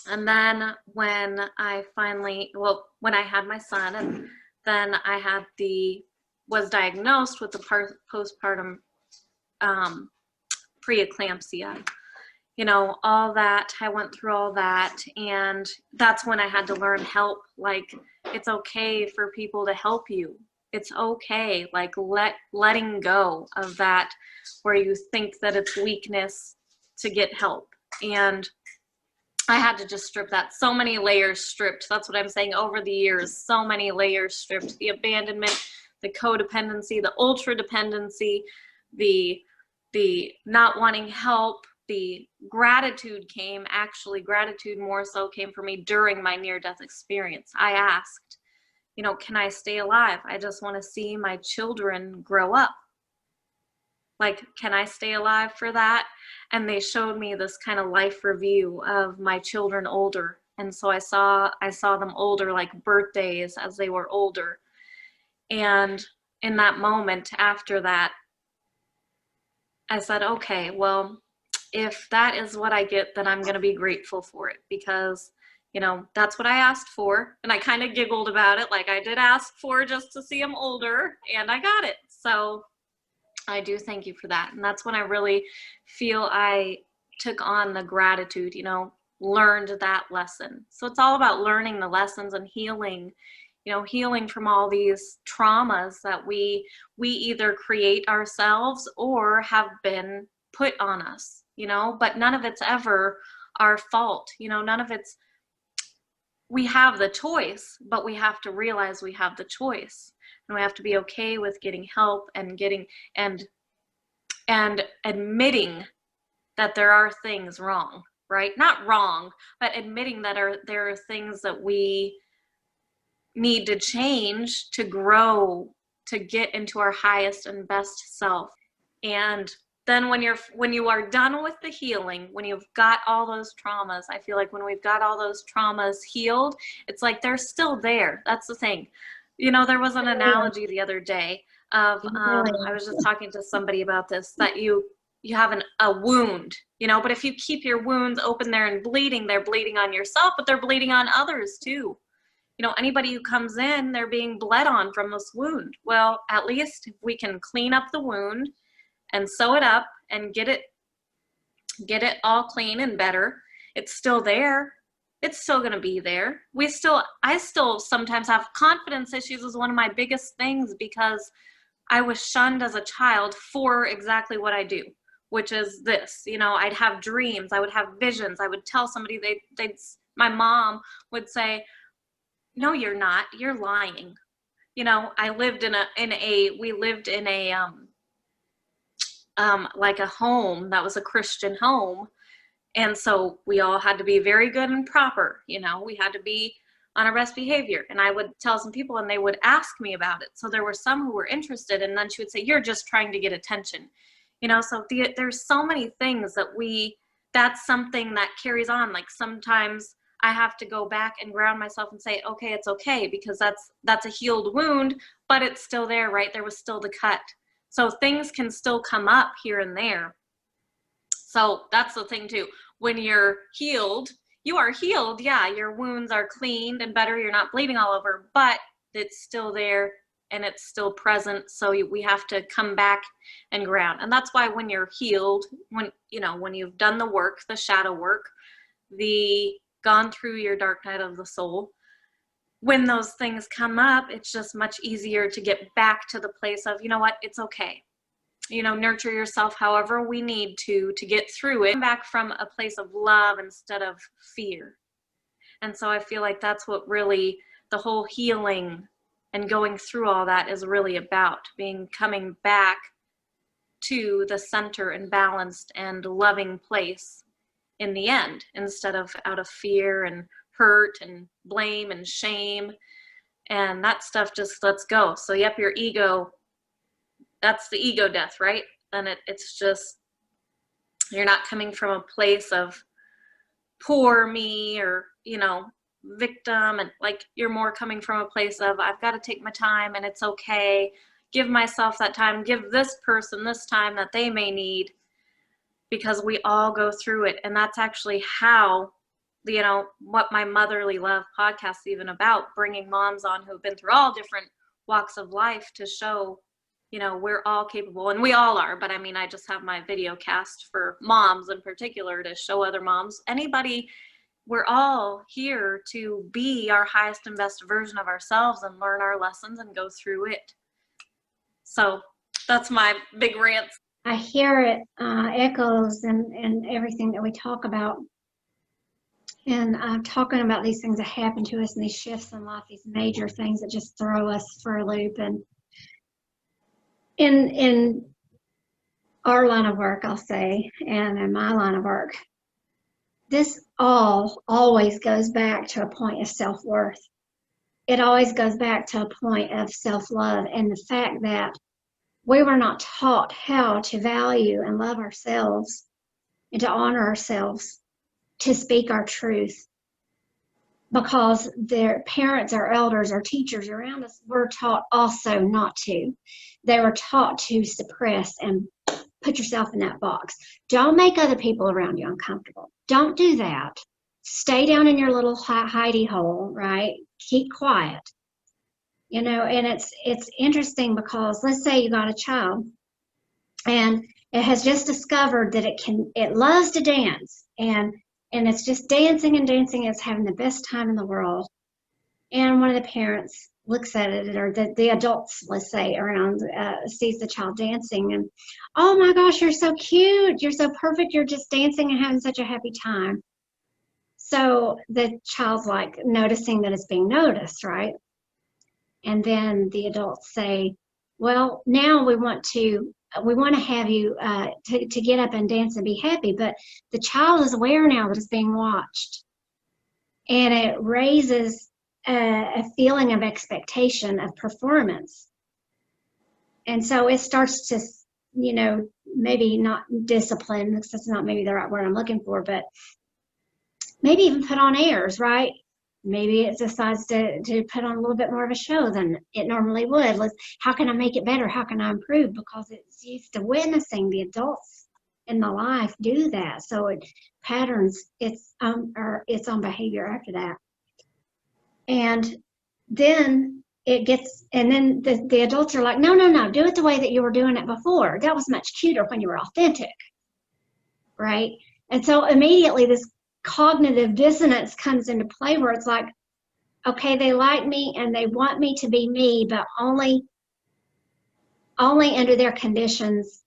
And then when I had my son, and then I was diagnosed with the postpartum preeclampsia. You know, all that, I went through all that, and that's when I had to learn help. Like, it's okay for people to help you. It's okay, like letting go of that where you think that it's weakness to get help. And I had to just strip that. So many layers stripped. That's what I'm saying. Over the years, so many layers stripped. The abandonment, the codependency, the ultra dependency, the not wanting help, the gratitude gratitude more so came for me during my near-death experience. I asked, you know, can I stay alive? I just want to see my children grow up. Like, can I stay alive for that? And they showed me this kind of life review of my children older. And so I saw them older, like birthdays as they were older. And in that moment after that, I said, okay, well, if that is what I get, then I'm going to be grateful for it, because, you know, that's what I asked for. And I kind of giggled about it. Like, I did ask for just to see them older, and I got it. So I do thank you for that. And that's when I really feel I took on the gratitude, you know, learned that lesson. So it's all about learning the lessons and healing, you know, healing from all these traumas that we either create ourselves or have been put on us, you know, but none of it's ever our fault. You know, none of it's, we have the choice, but we have to realize we have the choice, and we have to be okay with getting help and and admitting that there are things wrong, right? Not wrong, but admitting that there are things that we need to change to grow, to get into our highest and best self. And then when you are done with the healing, when you've got all those traumas, I feel like when we've got all those traumas healed, it's like they're still there. That's the thing. You know, there was an analogy the other day of, I was just talking to somebody about this, that you have a wound, you know, but if you keep your wounds open there and bleeding, they're bleeding on yourself, but they're bleeding on others too. You know, anybody who comes in, they're being bled on from this wound. Well, at least if we can clean up the wound and sew it up and get it all clean and better, it's still there. It's still going to be there. I still sometimes have confidence issues is one of my biggest things, because I was shunned as a child for exactly what I do, which is this. You know, I'd have dreams, I would have visions, I would tell somebody, my mom would say, no, you're not, you're lying. You know, we lived in a like a home that was a Christian home. And so we all had to be very good and proper. You know, we had to be on our best behavior. And I would tell some people and they would ask me about it. So there were some who were interested, and then she would say, you're just trying to get attention. You know, so there's so many things that's something that carries on. Like, sometimes I have to go back and ground myself and say, okay, it's okay, because that's a healed wound, but it's still there, right? There was still the cut. So things can still come up here and there. So that's the thing too. When you're healed, you are healed. Yeah, your wounds are cleaned and better. You're not bleeding all over, but it's still there and it's still present. So we have to come back and ground. And that's why when you're healed, when you've done the work, the shadow work, gone through your dark night of the soul, when those things come up, it's just much easier to get back to the place of, you know what, it's okay. nurture yourself however we need to get through it. Come back from a place of love instead of fear. And so I feel like that's what really the whole healing and going through all that is really about, coming back to the center and balanced and loving place in the end, instead of out of fear and hurt and blame and shame. And that stuff just lets go. So yep, your ego, that's the ego death, right? And it's just, you're not coming from a place of poor me or, victim, and like you're more coming from a place of I've got to take my time and it's okay. Give myself that time, give this person this time that they may need, because we all go through it. And that's actually how, what my Motherly Love podcast is even about, bringing moms on who've been through all different walks of life to show, we're all capable, and we all are. But I mean, I just have my video cast for moms in particular to show other moms, anybody, we're all here to be our highest and best version of ourselves and learn our lessons and go through it. So that's my big rant. I hear it echoes and everything that we talk about. And talking about these things that happen to us and these shifts in life, these major things that just throw us for a loop. And in our line of work, I'll say, and in my line of work, this always goes back to a point of self-worth. It always goes back to a point of self-love, and the fact that we were not taught how to value and love ourselves and to honor ourselves, to speak our truth, because their parents, our elders, our teachers around us were taught also not to. They were taught to suppress and put yourself in that box. Don't make other people around you uncomfortable. Don't do that. Stay down in your little hidey hole, right? Keep quiet. And it's interesting because let's say you got a child and it has just discovered that it loves to dance, and it's just dancing and dancing. It's having the best time in the world. And one of the parents looks at it, or the adults, let's say, around sees the child dancing, and oh my gosh, you're so cute, you're so perfect, you're just dancing and having such a happy time. So the child's like noticing that it's being noticed, right? And then the adults say, well, now we want to have you to get up and dance and be happy, but the child is aware now that it's being watched, and it raises a feeling of expectation of performance. And so it starts to, maybe not discipline, because that's not maybe the right word I'm looking for, but maybe even put on airs, right? Maybe it decides to put on a little bit more of a show than it normally would. How can I make it better? How can I improve? Because it's used to witnessing the adults in the life do that. So it patterns its own behavior after that. And then the adults are like, no, do it the way that you were doing it before. That was much cuter when you were authentic, right? And so immediately this cognitive dissonance comes into play, where it's like, okay, they like me and they want me to be me, but only under their conditions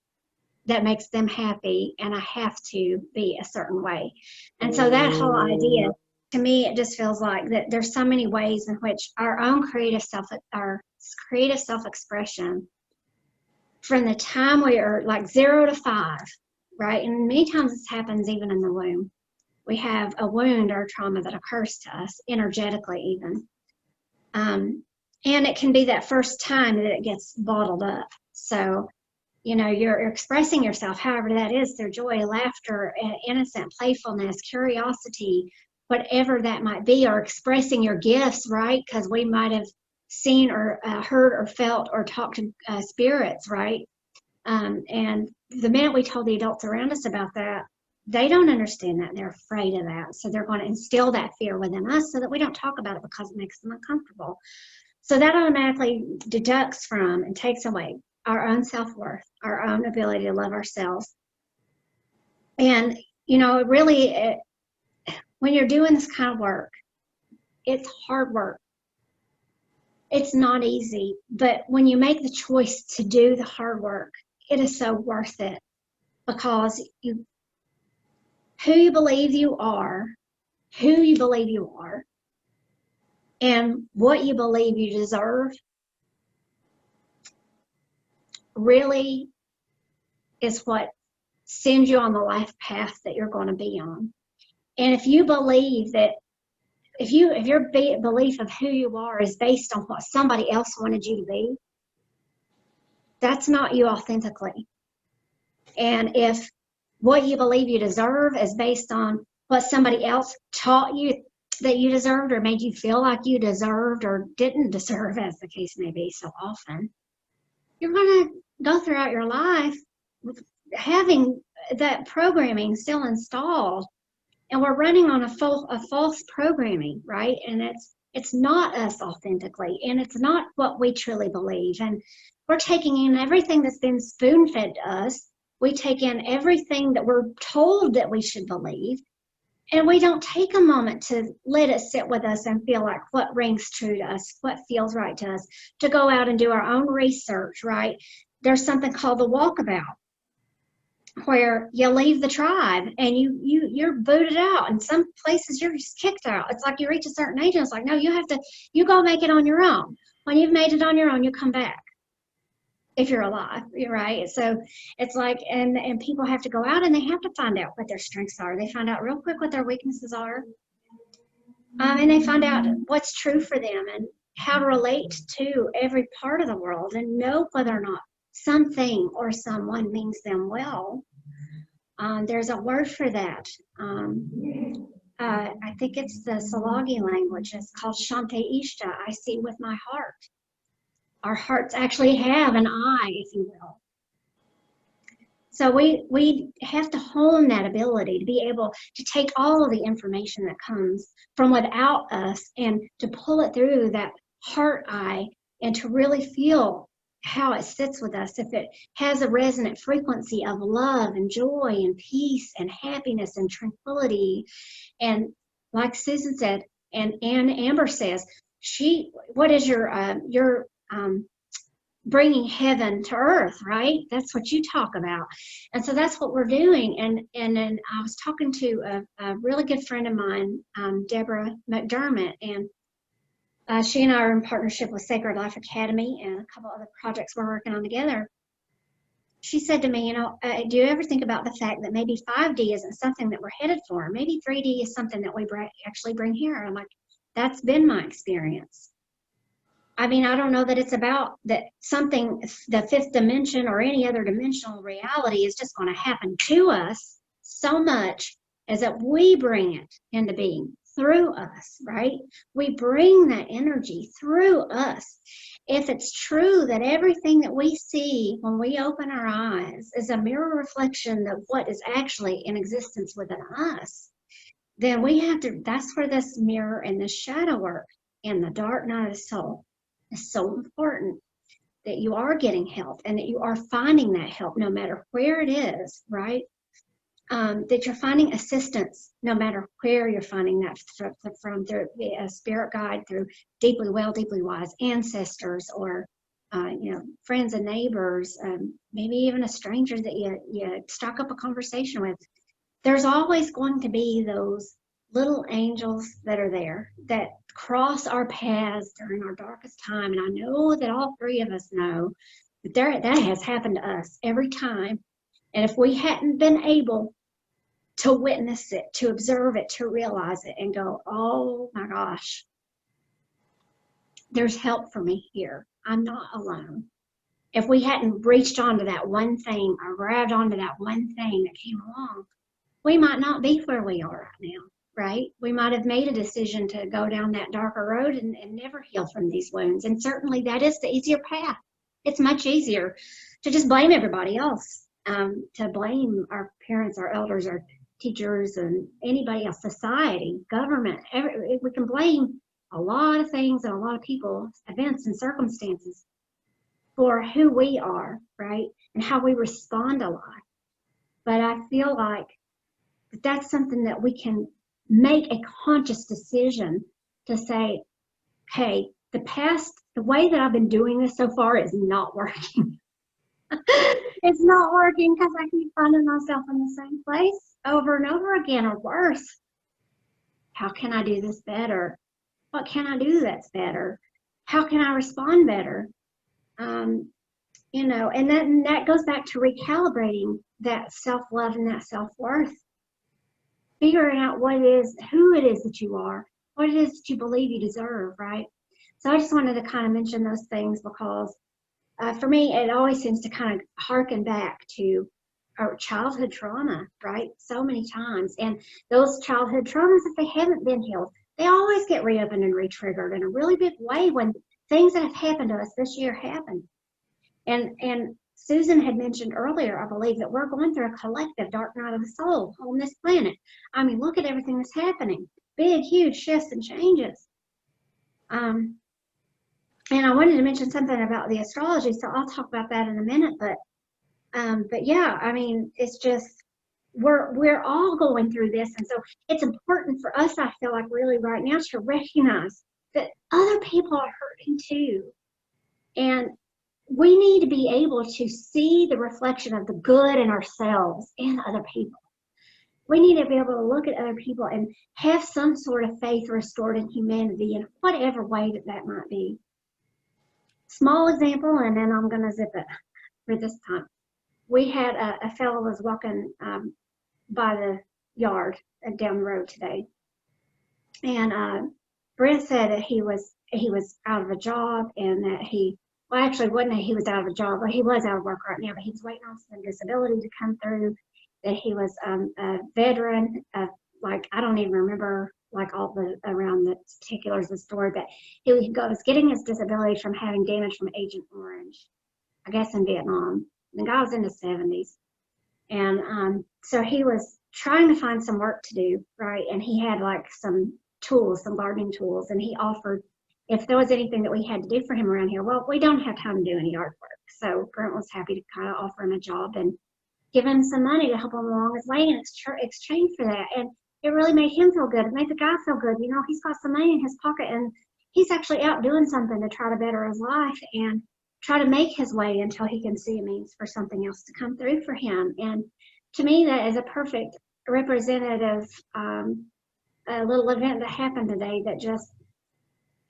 that makes them happy, and I have to be a certain way. And so that whole idea, to me, it just feels like that there's so many ways in which our own creative self-expression, from the time we are like 0 to 5, right? And many times this happens even in the womb. We have a wound or trauma that occurs to us, energetically even. And it can be that first time that it gets bottled up. So, you're expressing yourself, however that is, through joy, laughter, innocent playfulness, curiosity, whatever that might be, or expressing your gifts, right? Because we might have seen or heard or felt or talked to spirits, right? And the minute we told the adults around us about that, they don't understand that, and they're afraid of that. So they're going to instill that fear within us so that we don't talk about it because it makes them uncomfortable. So that automatically deducts from and takes away our own self-worth, our own ability to love ourselves. And, really, when you're doing this kind of work, it's hard work. It's not easy. But when you make the choice to do the hard work, it is so worth it, because who you believe you are, and what you believe you deserve really is what sends you on the life path that you're going to be on. And if you believe that, if your belief of who you are is based on what somebody else wanted you to be, that's not you authentically. And if what you believe you deserve is based on what somebody else taught you that you deserved, or made you feel like you deserved or didn't deserve, as the case may be so often, you're going to go throughout your life having that programming still installed. And we're running on a false programming, right? And it's not us authentically, and it's not what we truly believe. And we're taking in everything that's been spoon-fed to us. We take in everything that we're told that we should believe, and we don't take a moment to let it sit with us and feel like what rings true to us, what feels right to us, to go out and do our own research, right? There's something called the walkabout, where you leave the tribe and you're booted out. In some places you're just kicked out. It's like you reach a certain age and it's like, no, you go make it on your own. When you've made it on your own, you come back, if you're alive, right? So it's like, and people have to go out and they have to find out what their strengths are. They find out real quick what their weaknesses are, and they find out what's true for them and how to relate to every part of the world, and know whether or not something or someone means them well. There's a word for that. I think it's the Salagi language. It's called Shante Ishta. I see with my heart. Our hearts actually have an eye, if you will. So we have to hone that ability to be able to take all of the information that comes from without us and to pull it through that heart eye and to really feel how it sits with us. If it has a resonant frequency of love and joy and peace and happiness and tranquility, and like Susan said, and Amber says, what is your bringing heaven to earth, right? That's what you talk about. And so that's what we're doing. And then I was talking to a really good friend of mine, Deborah McDermott, and she and I are in partnership with Sacred Life Academy and a couple other projects we're working on together. She said to me, do you ever think about the fact that maybe 5D isn't something that we're headed for? Maybe 3D is something that we actually bring here. I'm like, that's been my experience. I mean, I don't know that it's about that something, the fifth dimension or any other dimensional reality is just going to happen to us so much as that we bring it into being through us, right? We bring that energy through us. If it's true that everything that we see when we open our eyes is a mirror reflection of what is actually in existence within us, then we have to, that's where this mirror and this shadow work and the dark night of the soul is so important, that you are getting help and that you are finding that help no matter where it is, right? That you're finding assistance no matter where you're finding that from, through a spirit guide, through deeply well, deeply wise ancestors, or friends and neighbors, maybe even a stranger that you stock up a conversation with. There's always going to be those little angels that are there that cross our paths during our darkest time. And I know that all three of us know that that has happened to us every time. And if we hadn't been able to witness it, to observe it, to realize it and go, oh my gosh, there's help for me here. I'm not alone. If we hadn't reached onto that one thing or grabbed onto that one thing that came along, we might not be where we are right now, right? We might have made a decision to go down that darker road and never heal from these wounds. And certainly that is the easier path. It's much easier to just blame everybody else, to blame our parents, our elders, our teachers, and anybody else, society, government. We can blame a lot of things and a lot of people, events and circumstances for who we are, right? And how we respond to life. But I feel like that's something that we can make a conscious decision to say, hey, the way that I've been doing this so far is not working. It's not working because I keep finding myself in the same place over and over again, or worse. How can I do this better? What can I do that's better? How can I respond better? And that goes back to recalibrating that self-love and that self-worth, figuring out what it is, who it is that you are, what it is that you believe you deserve, right? So I just wanted to kind of mention those things because for me, it always seems to kind of harken back to our childhood trauma, right? So many times. And those childhood traumas, if they haven't been healed, they always get reopened and re-triggered in a really big way when things that have happened to us this year happen. And Susan had mentioned earlier, I believe, that we're going through a collective dark night of the soul on this planet. I mean, look at everything that's happening. Big, huge shifts and changes. And I wanted to mention something about the astrology, so I'll talk about that in a minute. But yeah, I mean, it's just we're all going through this, and so it's important for us, I feel like, really right now, to recognize that other people are hurting too, and we need to be able to see the reflection of the good in ourselves and other people. We need to be able to look at other people and have some sort of faith restored in humanity in whatever way that might be. Small example, and then I'm going to zip it for this time. We had a fellow was walking by the yard down the road today, and Brent said that he was out of a job, and that well, actually, wasn't that he was out of a job, but he was out of work right now, but he was waiting on some disability to come through, that he was a veteran of, like, I don't even remember, like, all the around the particulars of the story, but he was getting his disability from having damage from Agent Orange, I guess in Vietnam. The guy was in his 70s. And so he was trying to find some work to do, right? And he had like some tools, some gardening tools, and he offered if there was anything that we had to do for him around here. Well, we don't have time to do any artwork. So Brent was happy to kind of offer him a job and give him some money to help him along his way in exchange for that. And it really made him feel good. It made the guy feel good. You know, he's got some money in his pocket, and he's actually out doing something to try to better his life and try to make his way until he can see a means for something else to come through for him. And to me, that is a perfect representative a little event that happened today that just,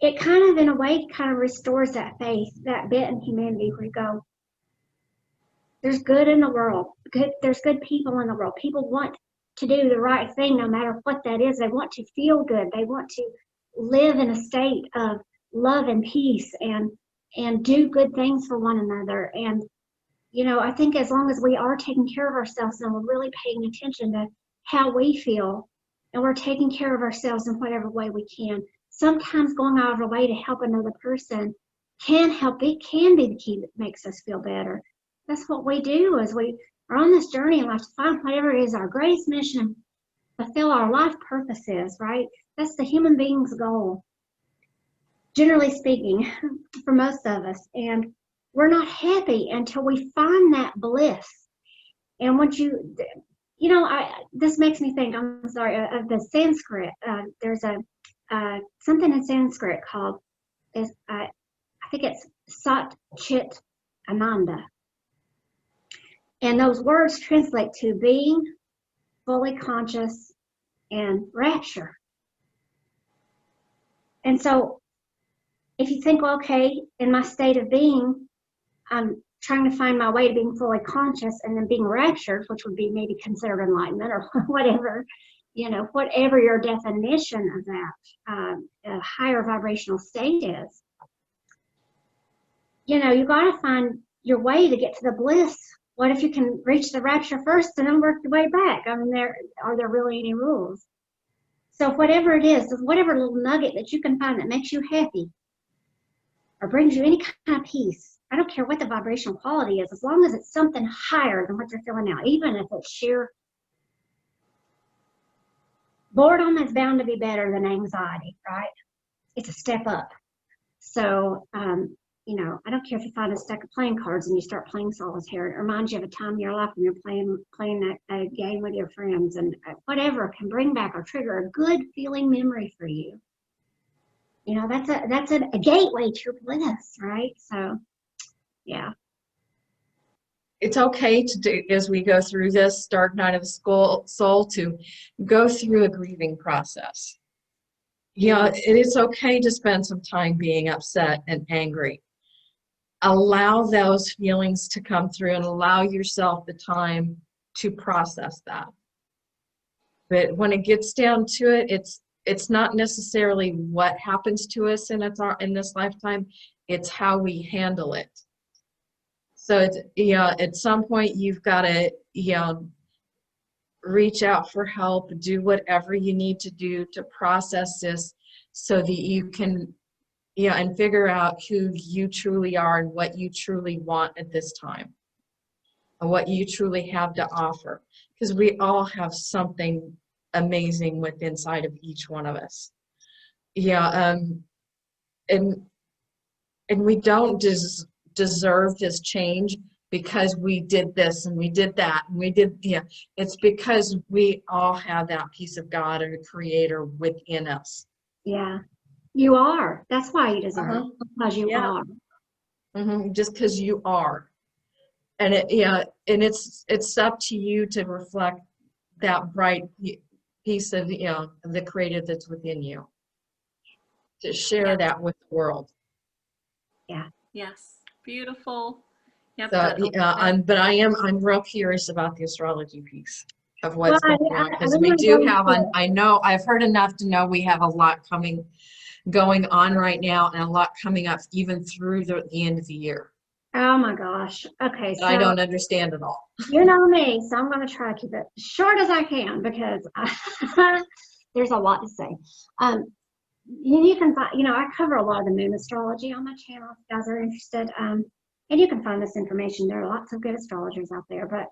it kind of, in a way, kind of restores that faith, that bit in humanity where you go, there's good in the world. There's good people in the world. People want to do the right thing no matter what that is. They want to feel good. They want to live in a state of love and peace and do good things for one another. And, you know, I think as long as we are taking care of ourselves and we're really paying attention to how we feel and we're taking care of ourselves in whatever way we can, sometimes going out of our way to help another person can help. It can be the key that makes us feel better. That's what we do as we are on this journey in life, to find whatever it is our greatest mission, fulfill our life purpose is, right? That's the human being's goal, generally speaking, for most of us. And we're not happy until we find that bliss. And once you know, this makes me think, I'm sorry, of the Sanskrit. There's something in Sanskrit called, I think it's Sat Chit Ananda. And those words translate to being, fully conscious, and rapture. And so if you think, well, okay, in my state of being, I'm trying to find my way to being fully conscious and then being raptured, which would be maybe considered enlightenment or whatever, you know, whatever your definition of that a higher vibrational state is. You know, you got to find your way to get to the bliss. What if you can reach the rapture first and then work your way back? I mean, are there really any rules? So whatever it is, whatever little nugget that you can find that makes you happy or brings you any kind of peace, I don't care what the vibrational quality is, as long as it's something higher than what you're feeling now, even if it's sheer boredom is bound to be better than anxiety, right? It's a step up. So, you know, I don't care if you find a stack of playing cards and you start playing solitaire. It reminds you of a time in your life when you're playing a game with your friends, and whatever can bring back or trigger a good feeling memory for you. You know, that's a gateway to bliss, right? So, yeah. it's okay to do, as we go through this dark night of the soul, to go through a grieving process. Yeah, it is okay to spend some time being upset and angry. Allow those feelings to come through and allow yourself the time to process that. But when it gets down to it, it's not necessarily what happens to us in this lifetime, it's how we handle it. So it's, at some point you've got to, reach out for help, do whatever you need to do to process this so that you can, and figure out who you truly are and what you truly want at this time and what you truly have to offer. Because we all have something amazing within inside of each one of us. And we don't deserve this change because we did this and we did that and we did, it's because we all have that piece of God or Creator within us. Yeah, you are. That's why you deserve it, because you are. Just because you are. And and it's up to you to reflect that bright piece of, the Creator that's within you, to share that with the world. Yeah. Yes. Beautiful. Yep. So, I'm real curious about the astrology piece of what's going on, because we do have, I know, I've heard enough to know we have a lot going on right now, and a lot coming up even through the end of the year. Oh my gosh. Okay. So I don't understand it all. You know me, so I'm going to try to keep it short as I can because there's a lot to say. You can find, I cover a lot of the moon astrology on my channel if you guys are interested. And you can find this information. There are lots of good astrologers out there. But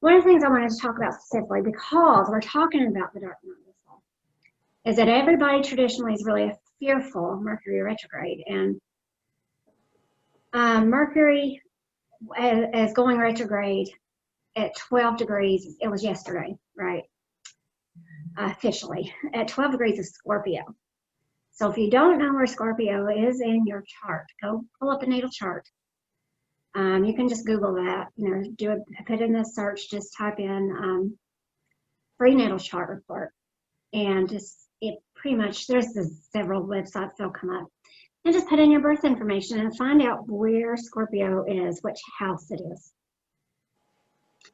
one of the things I wanted to talk about specifically, because we're talking about the dark night of the soul, is that everybody traditionally is really fearful of Mercury retrograde. And Mercury is going retrograde at 12 degrees. It was yesterday, right? Officially, at 12 degrees of Scorpio. So if you don't know where Scorpio is in your chart, go pull up a natal chart. You can just Google that, put in the search, just type in free natal chart report. And it pretty much, there's several websites that'll come up. And just put in your birth information and find out where Scorpio is, which house it is.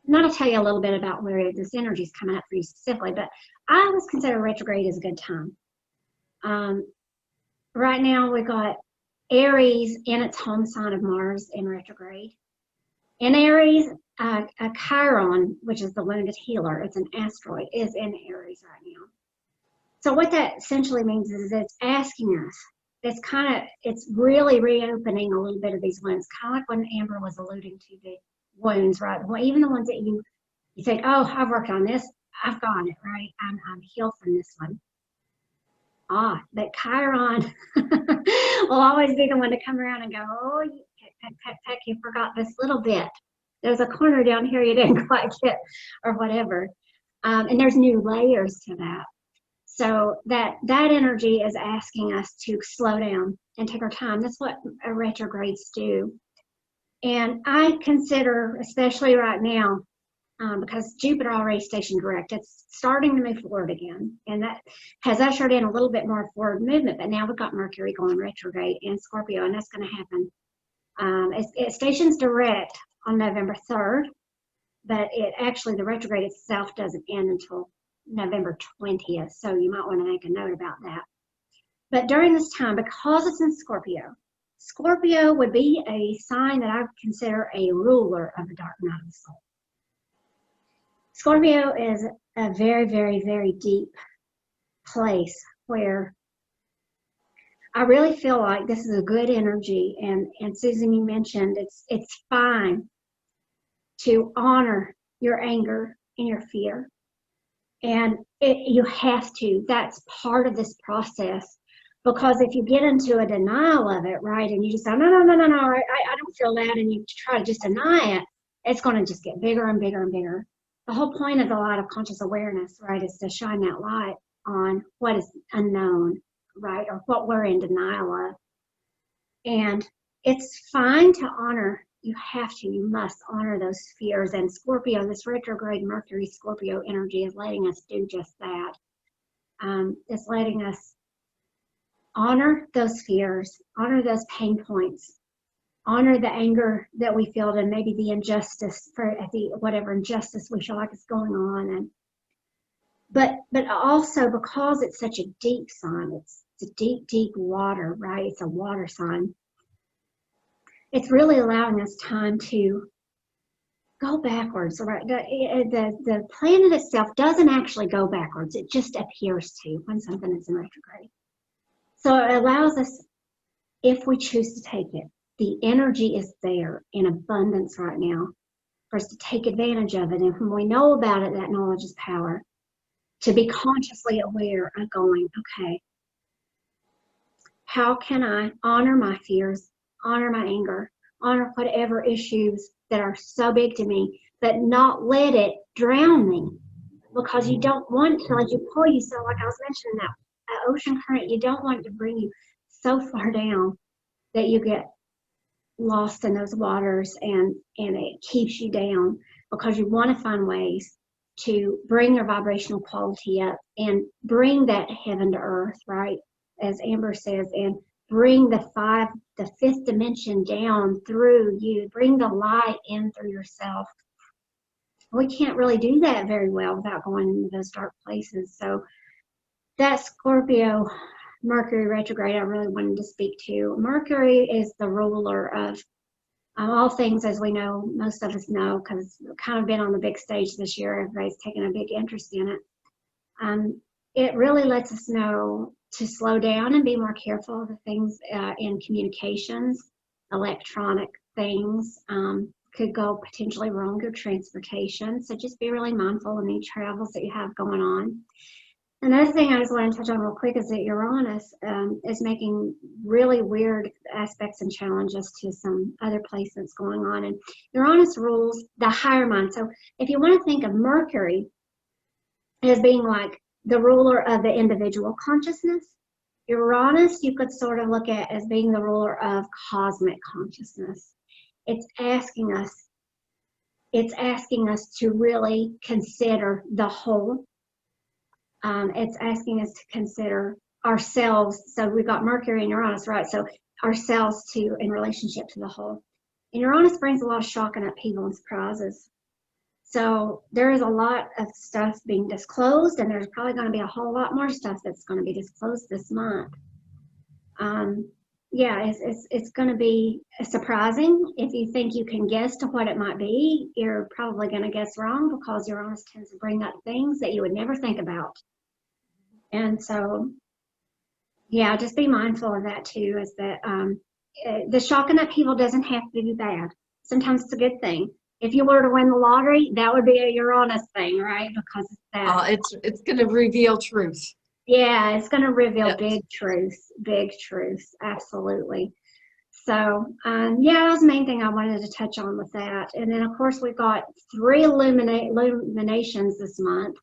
And that'll tell you a little bit about where this energy is coming up for you specifically, but I always consider retrograde as a good time. Right now we've got Aries in its home sign of Mars in retrograde. In Aries, Chiron, which is the wounded healer, it's an asteroid, is in Aries right now. So what that essentially means is it's asking us, it's really reopening a little bit of these wounds, kind of like when Amber was alluding to the wounds, right? Well, even the ones that you think, oh, I've worked on this, I've got it, right? I'm healed from this one. But Chiron will always be the one to come around and go, oh, you forgot this little bit. There's a corner down here you didn't quite get, or whatever. And there's new layers to that. So that energy is asking us to slow down and take our time. That's what retrogrades do. And I consider, especially right now, because Jupiter already stationed direct, it's starting to move forward again. And that has ushered in a little bit more forward movement. But now we've got Mercury going retrograde in Scorpio, and that's going to happen. It stations direct on November 3rd, but the retrograde itself doesn't end until November 20th. So you might want to make a note about that. But during this time, because it's in Scorpio, Scorpio would be a sign that I would consider a ruler of the dark night of the soul. Scorpio is a very, very, very deep place where I really feel like this is a good energy. And Susan, you mentioned it's fine to honor your anger and your fear. And you have to. That's part of this process. Because if you get into a denial of it, right, and you just say, no, I don't feel that, and you try to just deny it, it's going to just get bigger and bigger and bigger. The whole point of the light of conscious awareness, right, is to shine that light on what is unknown, right, or what we're in denial of. And it's fine to honor you must honor those fears. And Scorpio, this retrograde Mercury Scorpio energy is letting us do just that. It's letting us honor those fears, honor those pain points, honor the anger that we feel, and maybe the injustice whatever injustice we feel like is going on. And but also, because it's such a deep sign, it's a deep water, right? It's a water sign. It's really allowing us time to go backwards, right? The planet itself doesn't actually go backwards. It just appears to when something is in retrograde. So it allows us, if we choose to take it, the energy is there in abundance right now for us to take advantage of it. And when we know about it, that knowledge is power. To be consciously aware of going, okay, how can I honor my fears, honor my anger, honor whatever issues that are so big to me, but not let it drown me? Because you don't want to, as you pull yourself, like I was mentioning, that ocean current, you don't want it to bring you so far down that you get lost in those waters and it keeps you down, because you want to find ways to bring your vibrational quality up and bring that heaven to earth, right? As Amber says, and bring the fifth dimension down through you, bring the light in through yourself. We can't really do that very well without going into those dark places. So that Scorpio Mercury retrograde I really wanted to speak to. Mercury is the ruler of all things, as we know, most of us know, because we've kind of been on the big stage this year. Everybody's taken a big interest in it. It really lets us know to slow down and be more careful of the things in communications. Electronic things could go potentially wrong, or transportation. So just be really mindful of any travels that you have going on. Another thing I just want to touch on real quick is that Uranus is making really weird aspects and challenges to some other places going on. And Uranus rules the higher mind. So if you want to think of Mercury as being like the ruler of the individual consciousness, Uranus you could sort of look at as being the ruler of cosmic consciousness. It's asking us to really consider the whole. It's asking us to consider ourselves. So we've got Mercury and Uranus, right? So ourselves too in relationship to the whole. And Uranus brings a lot of shock and upheaval and surprises. So there is a lot of stuff being disclosed, and there's probably going to be a whole lot more stuff that's going to be disclosed this month. Yeah, it's going to be surprising. If you think you can guess to what it might be, you're probably going to guess wrong, because Uranus tends to bring up things that you would never think about. And so, yeah, just be mindful of that too, is that the shock and upheaval doesn't have to be bad. Sometimes it's a good thing. If you were to win the lottery, that would be a Uranus thing, right? Because it's that. It's going to reveal truth. Yeah, it's going to reveal Yes. big truths, absolutely. So, yeah, that was the main thing I wanted to touch on with that. And then, of course, we've got 3 illuminations this month,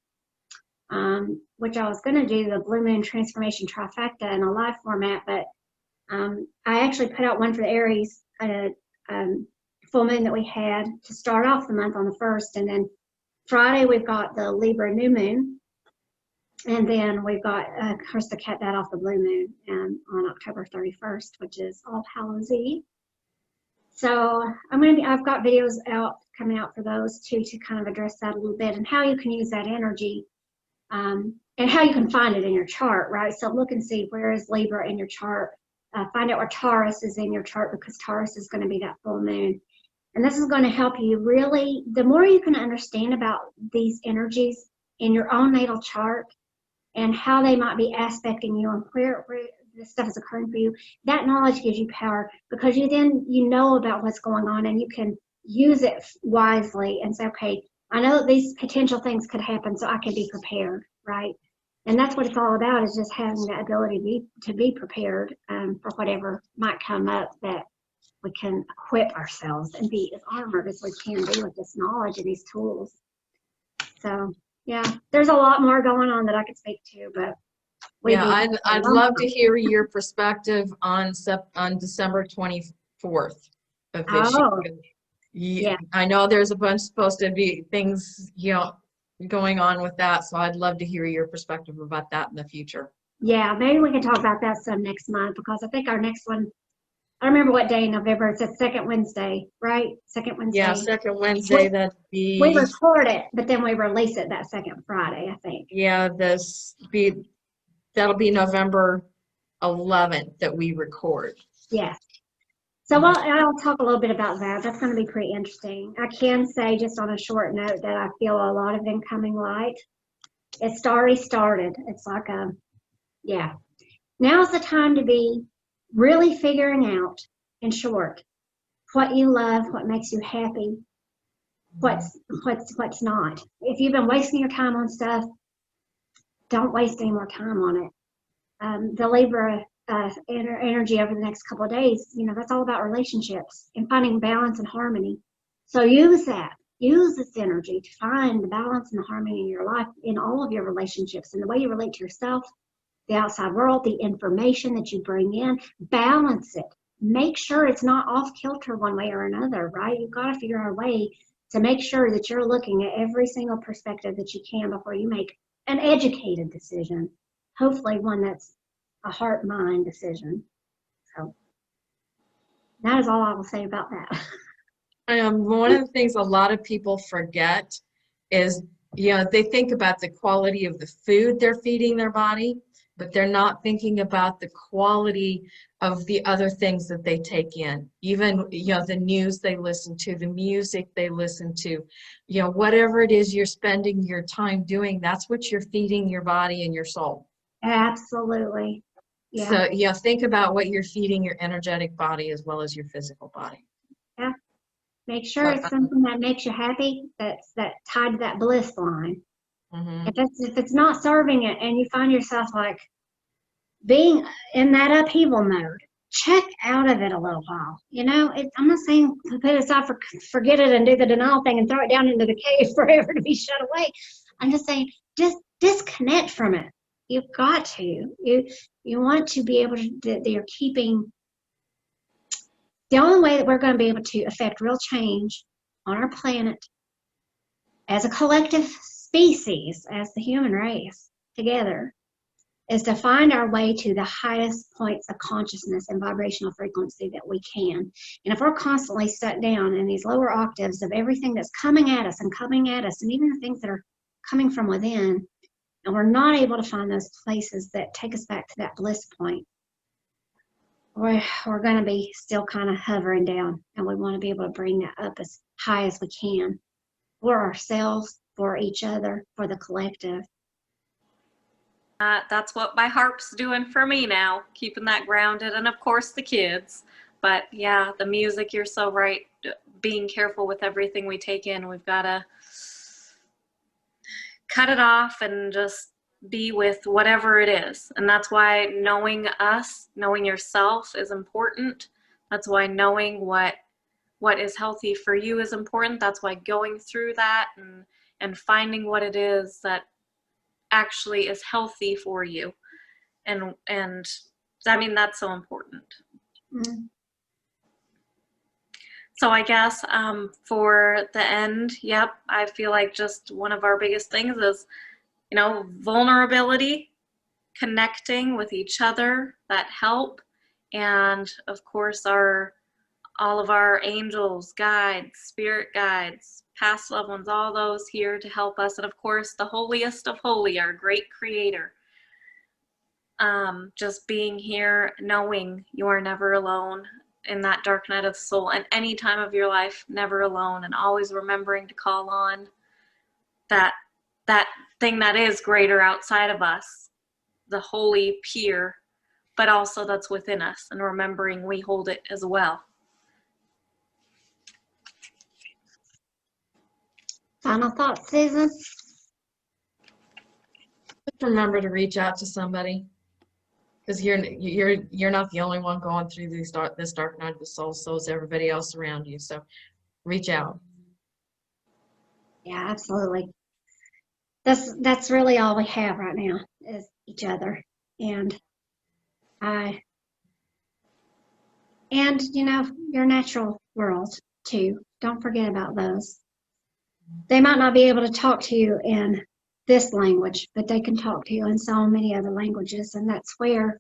which I was going to do the Blue Moon Transformation Trifecta in a live format, but I actually put out one for the Aries full moon that we had to start off the month on the 1st. And then Friday, we've got the Libra new moon. And then we've got, of course, to cut that off the blue moon on October 31st, which is All Hallows Eve. So I've got videos coming out for those too, to kind of address that a little bit, and how you can use that energy, and how you can find it in your chart, right? So look and see, where is Libra in your chart? Find out where Taurus is in your chart, because Taurus is going to be that full moon. And this is going to help you really, the more you can understand about these energies in your own natal chart, and how they might be aspecting you, and where this stuff is occurring for you, that knowledge gives you power, because you know about what's going on, and you can use it wisely and say, okay, I know that these potential things could happen, so I can be prepared, right? And that's what it's all about, is just having the ability to be prepared for whatever might come up, that we can equip ourselves and be as armored as we can be with this knowledge and these tools. So, yeah, there's a lot more going on that I could speak to, but I'd love to hear your perspective on December 24th. of this year. Oh, yeah. I know there's a bunch supposed to be things, going on with that. So I'd love to hear your perspective about that in the future. Yeah, maybe we can talk about that some next month, because I think our next one, I don't remember what day in November. It's the second Wednesday, right? Second Yeah, Wednesday. second Wednesday, that'd We be, record it, but then we release it that second Friday, I think. yeah, that'll be November 11th that we record. Yes. So I'll talk a little bit about that. That's going to be pretty interesting. I can say, just on a short note, that I feel a lot of incoming light. It's already started. It's like yeah. Now's the time to be really figuring out, in short, what you love, what makes you happy, what's not. If you've been wasting your time on stuff, don't waste any more time on it. The Libra energy over the next couple of days, that's all about relationships and finding balance and harmony. So use this energy to find the balance and the harmony in your life, in all of your relationships, and the way you relate to yourself, the outside world, the information that you bring in. Balance it. Make sure it's not off kilter one way or another, right? You've got to figure out a way to make sure that you're looking at every single perspective that you can before you make an educated decision. Hopefully one that's a heart-mind decision. So that is all I will say about that. One of the things a lot of people forget is, they think about the quality of the food they're feeding their body, but they're not thinking about the quality of the other things that they take in. Even, the news they listen to, the music they listen to, whatever it is you're spending your time doing, that's what you're feeding your body and your soul. Absolutely. Yeah. So, think about what you're feeding your energetic body as well as your physical body. Yeah. Make sure it's something that makes you happy, that's tied to that bliss line. Mm-hmm. If it's not serving it, and you find yourself like being in that upheaval mode, check out of it a little while. I'm not saying to put it aside, forget it and do the denial thing and throw it down into the cave forever to be shut away. I'm just saying, just disconnect from it. You've got to. You want to be able to, that you're keeping. The only way that we're going to be able to affect real change on our planet as a collective species, as the human race together, is to find our way to the highest points of consciousness and vibrational frequency that we can. And if we're constantly stuck down in these lower octaves of everything that's coming at us, and even the things that are coming from within, and we're not able to find those places that take us back to that bliss point, we're going to be still kind of hovering down, and we want to be able to bring that up as high as we can for ourselves, for each other, for the collective. That's what my harp's doing for me now, keeping that grounded, and of course the kids. But yeah, the music, you're so right. Being careful with everything we take in. We've got to cut it off and just be with whatever it is. And that's why knowing us, knowing yourself is important. That's why knowing what is healthy for you is important. That's why going through that and finding what it is that actually is healthy for you. And I mean, that's so important. Mm-hmm. So I guess for the end, yep, I feel like just one of our biggest things is, vulnerability, connecting with each other, that help, and of course all of our angels, guides, spirit guides, past loved ones, all those here to help us, and of course the holiest of holy, our great creator. Just being here, knowing you are never alone in that dark night of the soul, and any time of your life, never alone, and always remembering to call on that thing that is greater outside of us, the holy peer, but also that's within us, and remembering we hold it as well. Final thoughts, Susan? Just remember to reach out to somebody, because you're not the only one going through this dark night of the soul. So is everybody else around you. So reach out. Yeah, absolutely. That's really all we have right now, is each other. And your natural world too. Don't forget about those. They might not be able to talk to you in this language, but they can talk to you in so many other languages. And that's where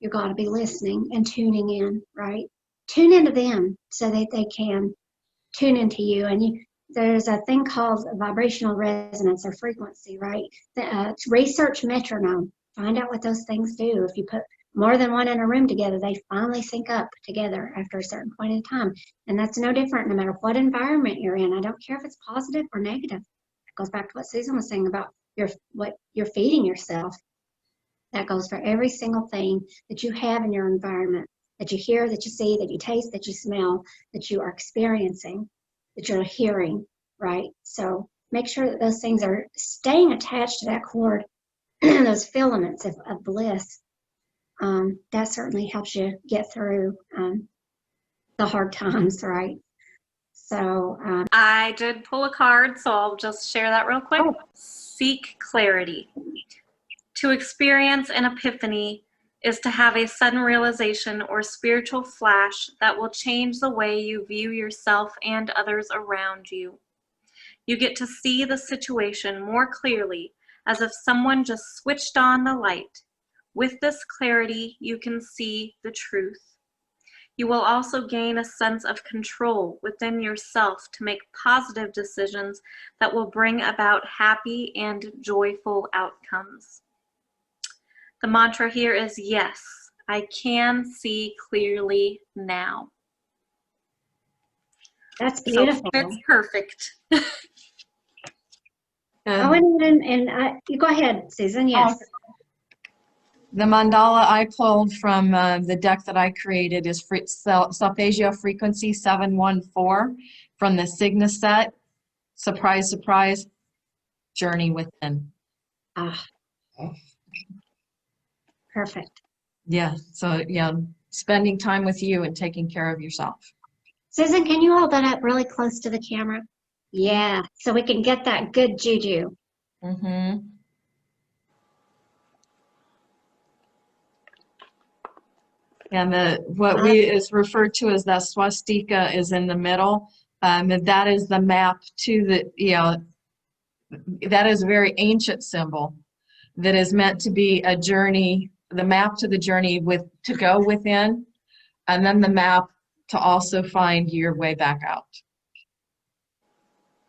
you got to be listening and tuning in, right? Tune into them so that they can tune into you. And there's a thing called vibrational resonance or frequency, right? Research metronome. Find out what those things do. If you put more than one in a room together, they finally sync up together after a certain point in time. And that's no different no matter what environment you're in. I don't care if it's positive or negative. It goes back to what Susan was saying about what you're feeding yourself. That goes for every single thing that you have in your environment, that you hear, that you see, that you taste, that you smell, that you are experiencing, that you're hearing, right? So make sure that those things are staying attached to that cord, those filaments of bliss. That certainly helps you get through the hard times, right? So I did pull a card, so I'll just share that real quick. Oh. Seek clarity. To experience an epiphany is to have a sudden realization or spiritual flash that will change the way you view yourself and others around you. You get to see the situation more clearly, as if someone just switched on the light. With this clarity, you can see the truth. You will also gain a sense of control within yourself to make positive decisions that will bring about happy and joyful outcomes. The mantra here is, yes, I can see clearly now. that's beautiful. So it's perfect. You go ahead, Susan. Yes. The mandala I pulled from the deck that I created is Solfeggio frequency 714 from the Signa set. Surprise, surprise, journey within. Ah, perfect. Yeah, so yeah, spending time with you and taking care of yourself. Susan, can you hold that up really close to the camera? Yeah, so we can get that good juju. Mm-hmm. And what is referred to as that swastika is in the middle. And that is the map to that is a very ancient symbol that is meant to be a journey, the map to the journey to go within, and then the map to also find your way back out.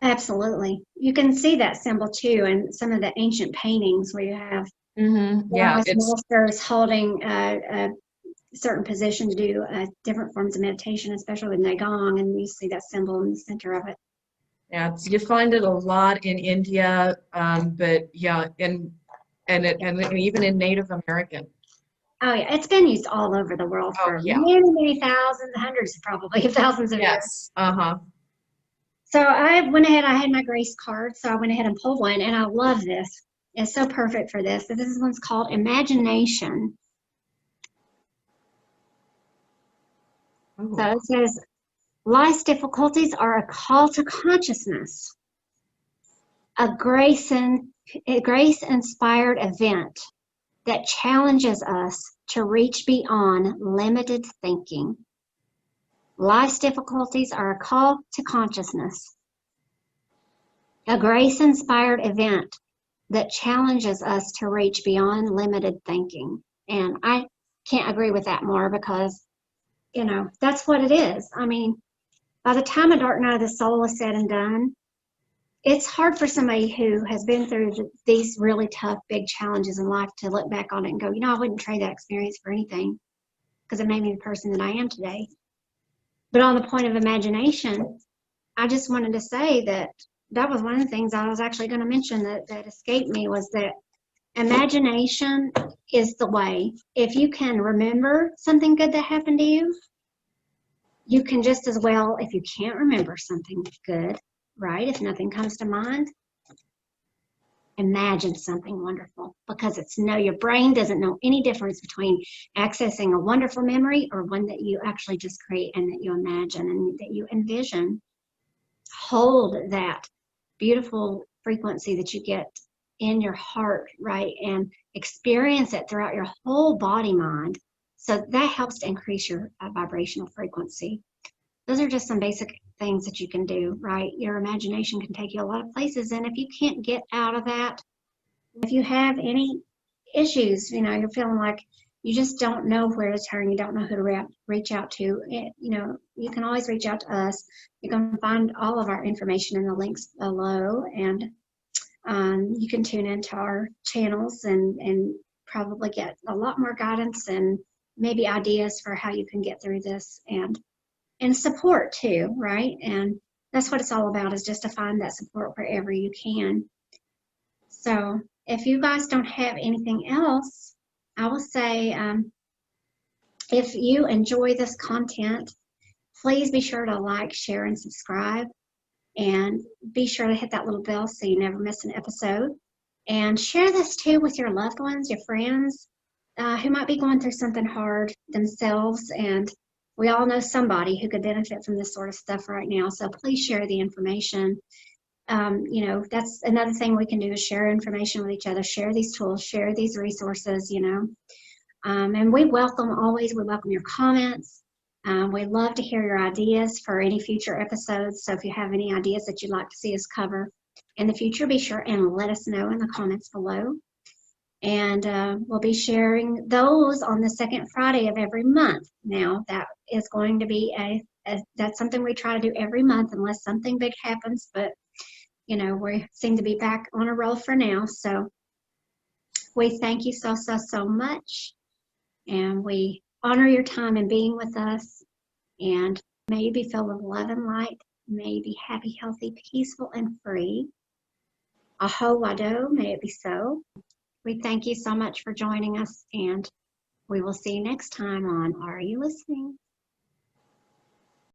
Absolutely. You can see that symbol too in some of the ancient paintings where you have monsters holding a certain position to do different forms of meditation, especially with Nagong, and you see that symbol in the center of it. Yeah, you find it a lot in India, but yeah, and even in Native American. Oh yeah, it's been used all over the world for many thousands, hundreds, probably thousands of years. Yes. Uh-huh. So I went ahead, I had my grace card, so I went ahead and pulled one, and I love this. It's so perfect for this. So this one's called Imagination. Ooh. So it says, life's difficulties are a call to consciousness, a grace-inspired event that challenges us to reach beyond limited thinking. Life's difficulties are a call to consciousness, a grace-inspired event that challenges us to reach beyond limited thinking. And I can't agree with that more because, you know, that's what it is. I mean, by the time a dark night of the soul is said and done, it's hard for somebody who has been through these really tough, big challenges in life to look back on it and go, you know, I wouldn't trade that experience for anything because it made me the person that I am today. But on the point of imagination, I just wanted to say that that was one of the things I was actually going to mention that escaped me, was that imagination is the way. If you can remember something good that happened to you, you can just as well, if you can't remember something good, right? If nothing comes to mind, imagine something wonderful, because your brain doesn't know any difference between accessing a wonderful memory or one that you actually just create and that you imagine and that you envision. Hold that beautiful frequency that you get in your heart, right? And experience it throughout your whole body mind. So that helps to increase your vibrational frequency. those are just some basic things that you can do, right? Your imagination can take you a lot of places. And if you can't get out of that, if you have any issues, you're feeling like you just don't know where to turn, you don't know who to reach out to, you can always reach out to us. You can find all of our information in the links below, and you can tune into our channels and probably get a lot more guidance and maybe ideas for how you can get through this, and support too, right? And that's what it's all about, is just to find that support wherever you can. So if you guys don't have anything else, I will say, if you enjoy this content, please be sure to like, share, and subscribe. And be sure to hit that little bell so you never miss an episode. And share this too with your loved ones, your friends, who might be going through something hard themselves. And we all know somebody who could benefit from this sort of stuff right now. So please share the information. That's another thing we can do, is share information with each other, share these tools, share these resources, and we welcome your comments. We'd love to hear your ideas for any future episodes. So if you have any ideas that you'd like to see us cover in the future, be sure and let us know in the comments below. And we'll be sharing those on the second Friday of every month. Now, that is going to be that's something we try to do every month unless something big happens. But, we seem to be back on a roll for now. So we thank you so much. And we honor your time in being with us. And may you be filled with love and light. May you be happy, healthy, peaceful, and free. Aho wado, may it be so. We thank you so much for joining us, and we will see you next time on Are You Listening?